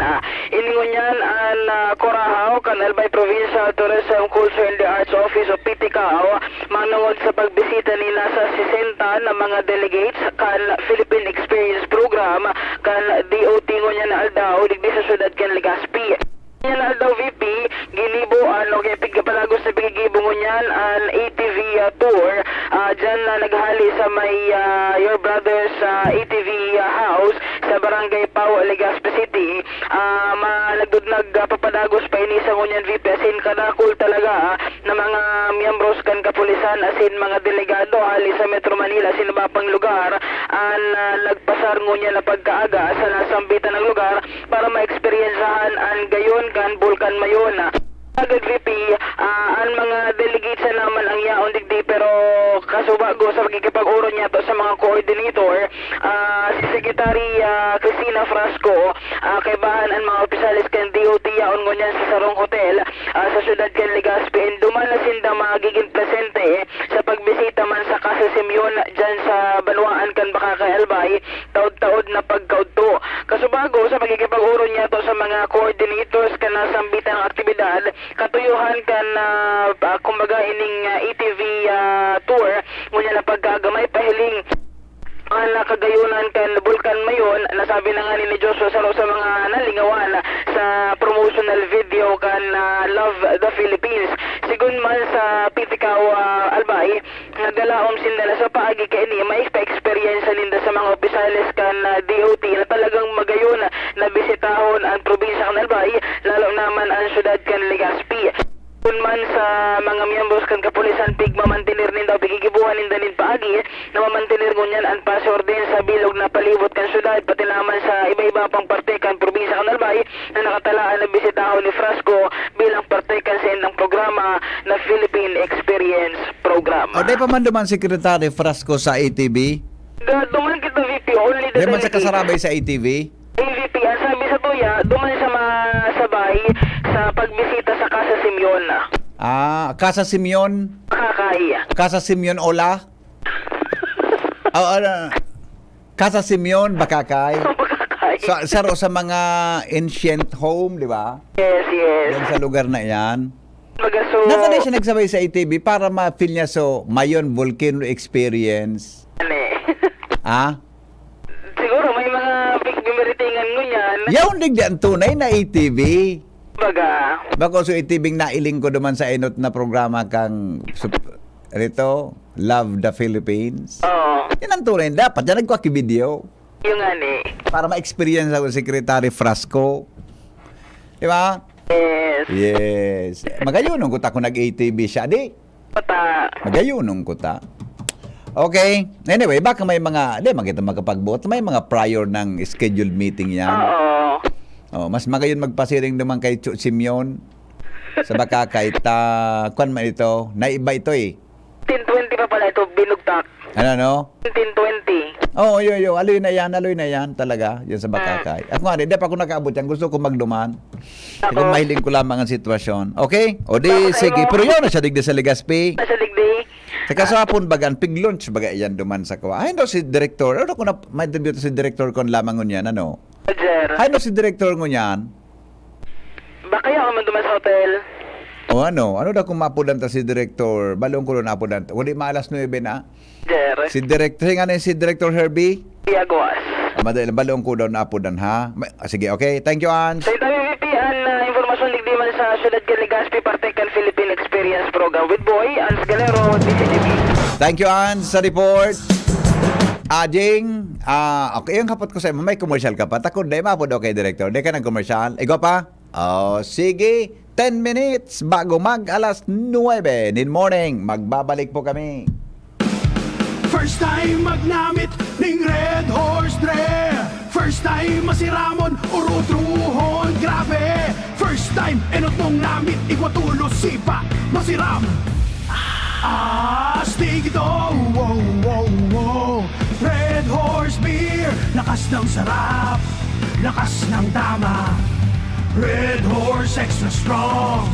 Ilingon yan ang Corahaw, kan Albay Provincial Tourism, Culture and the Arts Office o PTCAO, manungod sa pagbisita nila sa 60 na mga delegates kan Philippine Experience Program, kan DOT ngunyan na aldaw, digdi sa syudad kan Legazpi. Yan aldaw VP, gilibo, kaya pigapalagos na pigigibo ngunyan ang ATV Tour. Diyan na naghali sa may Your Brother's ATV house sa Barangay Pau, Legazpi City. Nagpapadagos pa ini sa ngunyan VP asin kadakul talaga na mga miyembros kan kapulisan asin mga delegado hali sa Metro Manila asin iba pang lugar nagpasar ngunyan na pagkaaga sa nasambitan ng lugar para ma-experiencehan ang gayon kan Bulkan Mayon. Agad VP, ang mga delegates na naman ang yaon digdi pero kasubago sa pagkikipag-uro niya to sa mga coordinator, si Secretary Cristina Frasco, kaibahan ang mga opisyalis kan DOT yaon ngunyan sa Sarong Hotel sa syudad kan Legazpi, and duman na sinda magiging presente sa pagbisita man sa Casa Simeon dyan sa Banwaan kan Bakakay Albay, taod-taod na pagkaudto. Kasubago sa pagkikipag-uro niya to sa mga coordinators kan nasambitan ng aktibidad, katuyuhan kan kumbaga ining ATV tour ngunya na pagkagamay pahiling ang nakagayunan kan Bulkan Mayon. Nasabi na nga ni Joshua sa mga nalingawan sa promotional video kan Love the Philippines. Sigun man sa Pitikaw Albay, nagdalaom sinda sa paagi kay ni may experience ninda sa mga opisyalis kan DOT na talagang magayon na bisitahon ang probinsya kan Albay, lalo naman ang syudad kan Legazpi. Kung man sa mga miyembros kan kapulisan pigma mantinir ninda pigigibuhan ninda nin paagi na mamantinir ngunyan ang pasorden sa bilog na palibot kan syudad pati naman sa iba-iba pang parte kan probinsya kan Albay na nakatalaan na bisitahon ni Frasco bilang parte kan sa ng programa na Philippine Experience Program. O di pa man duman Secretary Frasco sa ATV? Duman kita VP, only the di man sa kasarabay sa ATV? VP, ang sabi sa tuya, duman sa masabay sa pagbisita sa Casa Simeon. Casa Simeon? Kakay. Casa Simeon Ola? Casa Simeon, Bakakay? Bakakay. Saro sa mga ancient home, di ba? Yes. Yan sa lugar na yan. So, Nasa na siya nagsabay sa ATV para ma-feel niya Mayon Volcano Experience. Siguro may mga bimeritingan ngunyan. Yaon digdi ang tunay na ATV. Baga. Bako so ATV nailing ko naman sa inot na programa kang rito, Love the Philippines. Oo. Yan ang tunay. Dapat yan nagkwaki video. Yung ani. Para ma-experience ako Secretary Frasco. Di ba? Yes. Magayunong ko ta kung nag-ATV siya, di? Magayunong ko ta. Okay. Anyway, baka may mga, magkita magkapag-vote, may mga prior ng scheduled meeting yan. Mas magayon magpasiring naman kay Simeon sa Bakakay. Kwan man ito, naiba ito 1020 pa pala ito, binugtak. Ano? 1020. Aloy na yan talaga, yan sa Bakakay. At nga, hindi pa ako nakaabot yan, gusto ko magduman. Kung mahiling ko lamang ang sitwasyon. Okay? O di, sige. Pero yun, nasa digdi sa Legazpi. Nasa digdi. Sa kasapon bagan, pig-lunch baga yan duman sa kawa. Ay, no, si Director. Ano ko na, may debut si Director kon lamang ngunyan, ano? Ay, no, si Director ngunyan. Baka yan man duman sa hotel. O ano daw kung mapudan ta si Director? Balong ko na napudan ta. Wali maalas 9 na. Si Director, nga na si Director Herbie? Iaguas. Madali, balong ko daw napudan, ha? Sige, okay. Thank you, Ans. Sa itabi, VP, ang informasyon ligdi man sa Syudad kan Legazpi, Partekan Philippine Experience Program with Boy, Ans Galero, DCTV. Thank you, Ans, sa report. Jing, okay, yung kapot ko sa may commercial ka pa. Takot, di mapod okay, Director. Di ka ng commercial. Ikaw pa? Sige. 10 minutes bago mag-alas 9 in morning. Magbabalik po kami. First time magnamit ning Red Horse Dre. First time masiramon urutruhon grabe. First time enot mong namit ikwatulo sipa masiram. Astig ito. Wow. Red Horse Beer. Lakas ng sarap. Lakas ng tama. Red Horse Extra Strong.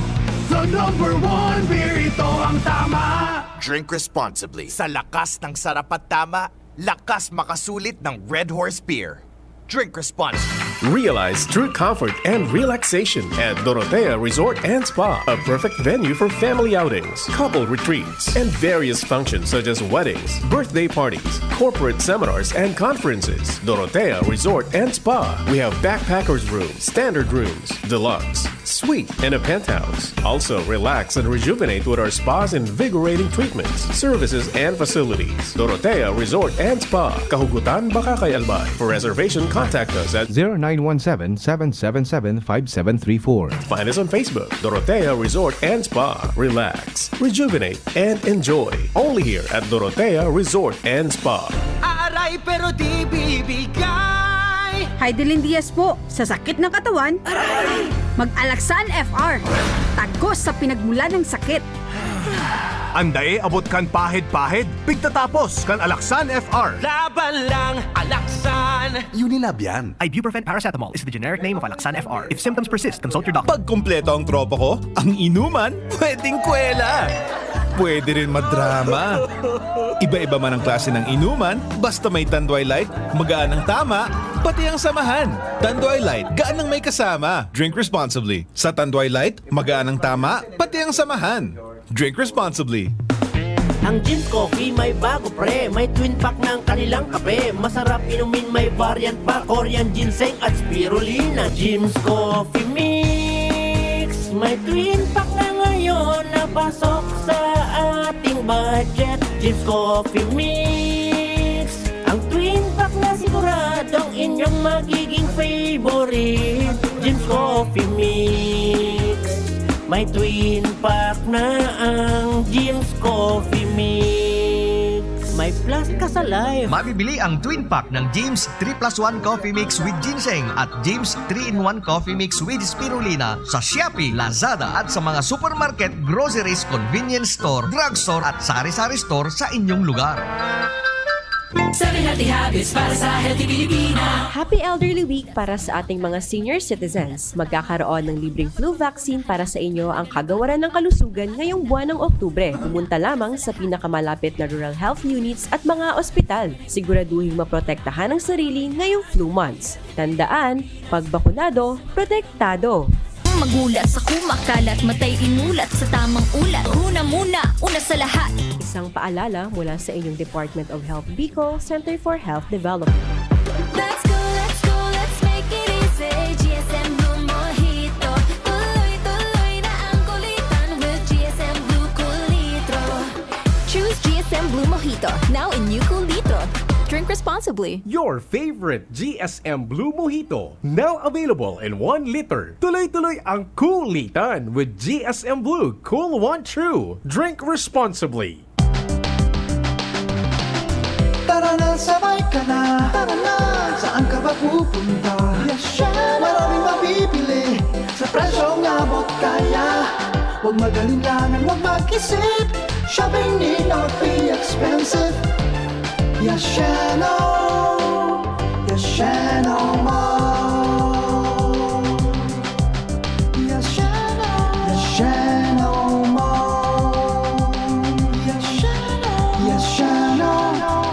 The number one beer, ito ang tama. Drink responsibly. Sa lakas ng sarap at tama, lakas makasulit ng Red Horse Beer. Drink responsibly. Realize true comfort and relaxation at Dorotea Resort and Spa, a perfect venue for family outings, couple retreats, and various functions such as weddings, birthday parties, corporate seminars, and conferences. Dorotea Resort and Spa. We have backpackers rooms, standard rooms, deluxe, suite, and a penthouse. Also, relax and rejuvenate with our spa's invigorating treatments, services, and facilities. Dorotea Resort and Spa. Kahugutan, Bakakay, Albay. For reservation, contact us at 0917-777-5734. Find us on Facebook, Dorotea Resort and Spa. Relax, rejuvenate, and enjoy. Only here at Dorotea Resort and Spa. Aray pero di bibigay. Heidelin Diaz po, sa sakit ng katawan, mag-Alaxan FR. Tagos sa pinagmula ng sakit. Andae abot kan pahid-pahid, pigtatapos kan Alaxan FR. Laban lang, Alaxan. Unilab yan. Ibuprofen paracetamol is the generic name of Alaxan FR. If symptoms persist, consult your doctor. Pag kumpleto ang tropa ko, ang inuman, pwedeng kwela. Pwede rin madrama. Iba-iba man ang klase ng inuman, basta may Tanduay Light, magaan ang tama, pati ang samahan. Tanduay Light, gaan ang may kasama. Drink responsibly. Sa Tanduay Light, magaan ang tama, pati ang samahan. Drink responsibly. Ang Jim's Coffee may bago pre, may twin pack ng kanilang kape. Masarap inumin, may variant pa, Korean ginseng at spirulina. Jim's Coffee Mix, may twin pack na ngayon na pasok sa ating budget. Jim's Coffee Mix, ang twin pack na siguradong inyong magiging favorite. Jim's Coffee Mix, may twin pack na ang Jim's Coffee Mix. May plus ka sa life. Mabibili ang twin pack ng James 3+1 Coffee Mix with Ginseng at James 3-in-1 Coffee Mix with Spirulina sa Shopee, Lazada at sa mga supermarket, groceries, convenience store, drugstore at sari-sari store sa inyong lugar. 7 healthy habits para sa healthy Pilipina. Happy Elderly Week para sa ating mga senior citizens. Magkakaroon ng libreng flu vaccine para sa inyo ang Kagawaran ng Kalusugan ngayong buwan ng Oktubre. Pumunta lamang sa pinakamalapit na rural health units at mga ospital. Siguraduhin maprotektahan ang sarili ngayong flu months. Tandaan, pag bakunado, protektado. Magulat sa kumakalat, matay inulat sa tamang ulat. Una muna, una sa lahat. Isang paalala mula sa inyong Department of Health Bicol, Center for Health Development. Let's go, let's make it easy. GSM Blue Mojito. Tuloy-tuloy na ang kulitan with GSM Blue Cool Litro. Choose GSM Blue Mojito, now in new Cool Litro. Drink responsibly. Your favorite GSM Blue Mojito, now available in 1 liter. Tuloy-tuloy ang kulitan with GSM Blue Cool One True. Drink responsibly. Tara na, sabay ka na. Tara na, saan ka ba pupunta? Maraming mabibili sa presyong abot kaya. Huwag magalinlangan, huwag mag-isip. Shopping need not be expensive. Yashano Mall. Yashano Mall. Yashano.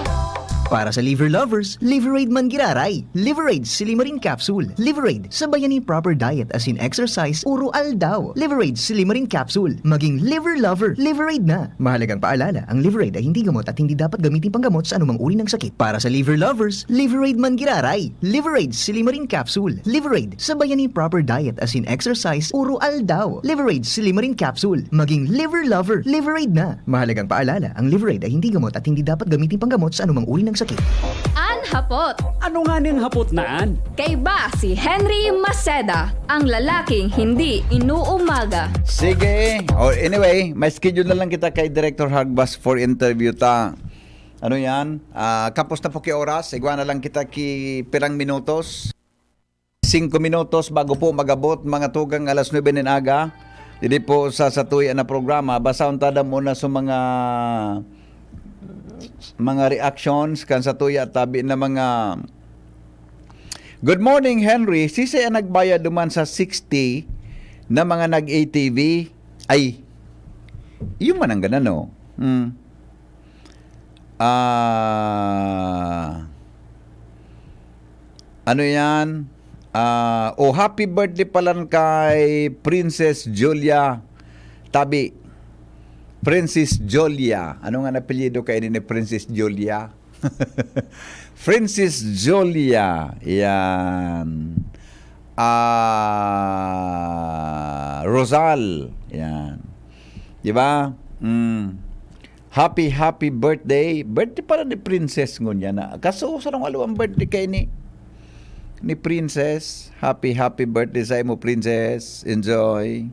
Para sa liver lovers, Liverade man giraray. Liverade Silimarin Capsule. Liverade sa bayani proper diet as in exercise, uro aldaw. Liverade Silimarin Capsule. Maging liver lover, Liverade na. Mahalagang paalala, ang Liverade ay hindi gamot at hindi dapat gamitin panggamot sa anumang uri ng sakit. Para sa liver lovers, Liverade man giraray. Liverade Silimarin Capsule. Liverade sa bayani proper diet as in exercise, uro aldaw. Liverade Silimarin Capsule. Maging liver lover, Liverade na. Mahalagang paalala, ang Liverade ay hindi gamot at hindi dapat gamitin panggamot sa anumang uri ng sakit. Anhapot. Ano nga niyang hapot naan? Kay ba si Henry Maceda, ang lalaking hindi inuumaga. Sige. Anyway, may schedule na lang kita kay Director Hagbas for interview ta. Ano yan? Kapos na po ki oras. Igwa na lang kita ki pirang minutos. 5 minutos bago po magabot mga tugang alas 9 ng aga. Hindi po sa satuyan na programa. Basta untada muna sa mga reactions kan sa tuya tabi na mga Good morning Henry, sisi ang nagbayad duman sa 60 na mga nag-ATV ay yung man ang gana no. Ano yan? Happy birthday pala kay Princess Julia tabi. Princess Julia. Ano nga napelyido kayo ni Princess Julia? Princess Julia. Yan. Rosal. Yan. Di ba? Happy birthday. Birthday para ni Princess ngunya na. Kaso sarang aluang birthday kay ni Princess. Happy birthday sa imo, Princess. Enjoy.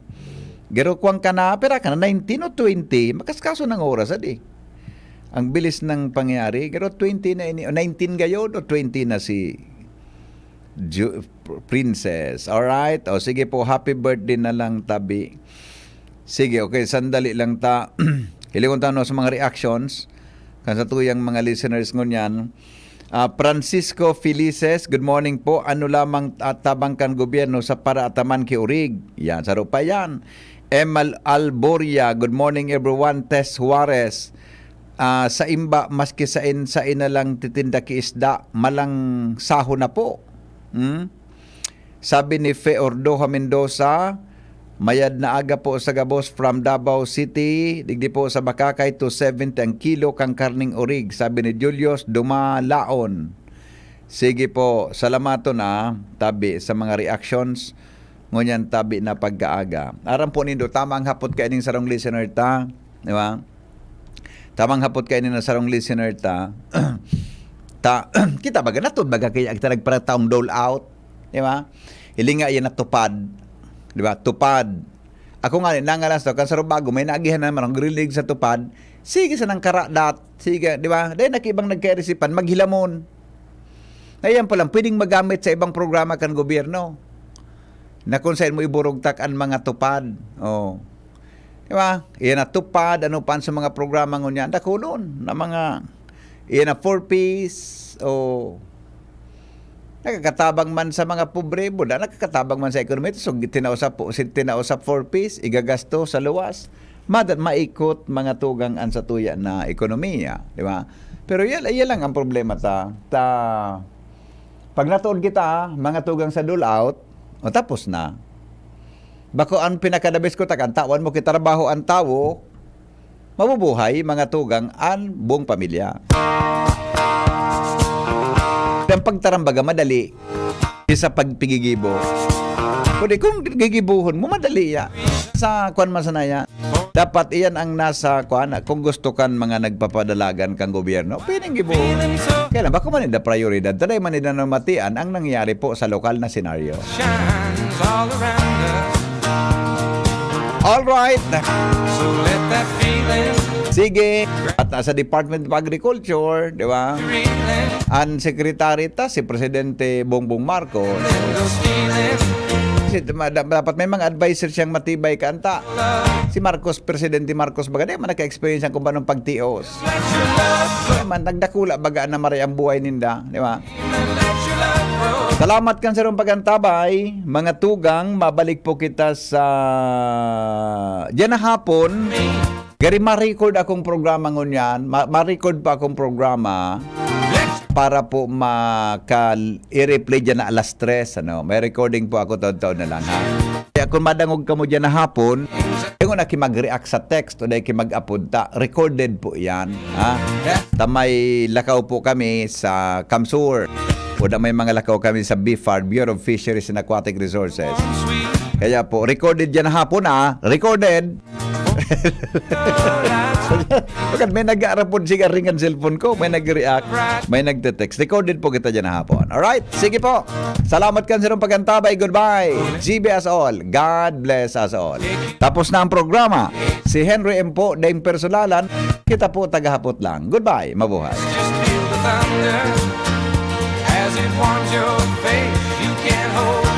Gero kwang ka na, pera ka na 19 o 20, makaskaso ng oras adi. Ang bilis ng pangyari, gero 20 na ini, o 19 gayon o 20 na si Princess. Alright? O sige po, happy birthday na lang tabi. Sige, okay, sandali lang ta. Hilingon ta no sa mga reactions kan sa tuyang mga listeners ngunyan. Francisco Felices, good morning po. Ano lamang tabangkan gobyerno sa para ataman ki Urig? Yan, saro pa yan. Emal Alboria, good morning everyone. Tess Juarez, sa imba, maski sa ina lang titinda ki isda, malang saho na po. Sabi ni Fe Ordoha Mendoza, mayad na aga po sa gabos from Davao City, digdi po sa Bakakay to 70 ang kilo kang karning Urig. Sabi ni Julius Dumalaon. Sige po, salamato na tabi sa mga reactions ngunyan tabi na pagkaaga. Aram po nindo, tamang hapot kayo ning sarong listener ta. Di ba? Tamang hapot kayo ning sarong listener ta. Kita baga natod baga kaya kita nagpara taong dole out. Di ba? Hilinga yan natupad. Di ba? Tupad. Ako nga nangalas to kan sa bago may naagihan naman ang grilig sa tupad. Sige sa nang karadat. Sige, di ba? Dahil nakibang nagkairisipan maghilamon. Ayan pa lang pwedeng magamit sa ibang programa kan gobyerno. Na kung saan mo iburugtak ang mga tupad. Oh. Di ba? Iyan na tupad, ano pa sa mga programa ngunyan. Dakulon na mga iyan na 4-piece o nakakatabang man sa mga pobre, buda nakakatabang man sa ekonomiya. So tinausap 4-piece, igagasto sa luwas. Maikot mga tugang an sa tuya na ekonomiya. Di ba? Pero yan lang ang problema ta. Pag natuon kita, mga tugang sa dole out, o tapos na. Bako ang pinakadabis ko takan, tawan mo kitrabaho ang tao, mabubuhay mga tugang ang buong pamilya. Ang pagtarambaga madali sa pagpigigibo. Kundi kung gigibuhon mo madali ya. Sa kuan man sanaya. Dapat iyan ang nasa kuan kung gusto kan mga nagpapadalagan kang gobyerno. Pwedeng gibuhon. Kailan bako man ida prioridad. Taday man ida namatian ang nangyari po sa lokal na senaryo. All right. So let that feeling. Sige. At sa Department of Agriculture, di ba? Ang secretary ta si Presidente Bongbong Marcos. Dapat may mga advisor siyang matibay kanta. Si Marcos, Presidente Marcos baga, di man naka-experience ang kung paano pagtios. Di man, nagdakula baga na maray ang buhay ninda. Di ba? Salamat kan sa rong pagantabay. Mga tugang, mabalik po kita sa diyan na hapon. Gari ma-record akong programa ngunyan. Ma-record pa akong programa para po i-replay dyan na alas 3. May recording po ako taon-taon na lang. Ha? Kaya kung madangog ka mo dyan na hapon, yung nakimag-react sa text o dahil mag-upload ta, recorded po yan. Ha? Tamay lakaw po kami sa Kamsur. O na may mga lakaw kami sa BFARD, Bureau of Fisheries and Aquatic Resources. Kaya po, recorded dyan na hapon recorded. Bakit may nag-aarapon siya ringan cellphone ko, may nag-react, may nagte-text. Recorded po kita dyan na hapon. Alright, sige po. Salamat kan sa pagkantabay. Goodbye. GB as all. God bless us all. Tapos na ang programa. Si Henry M. po, Dame Persolalan. Kita po tagahapot lang. Goodbye. Mabuhay.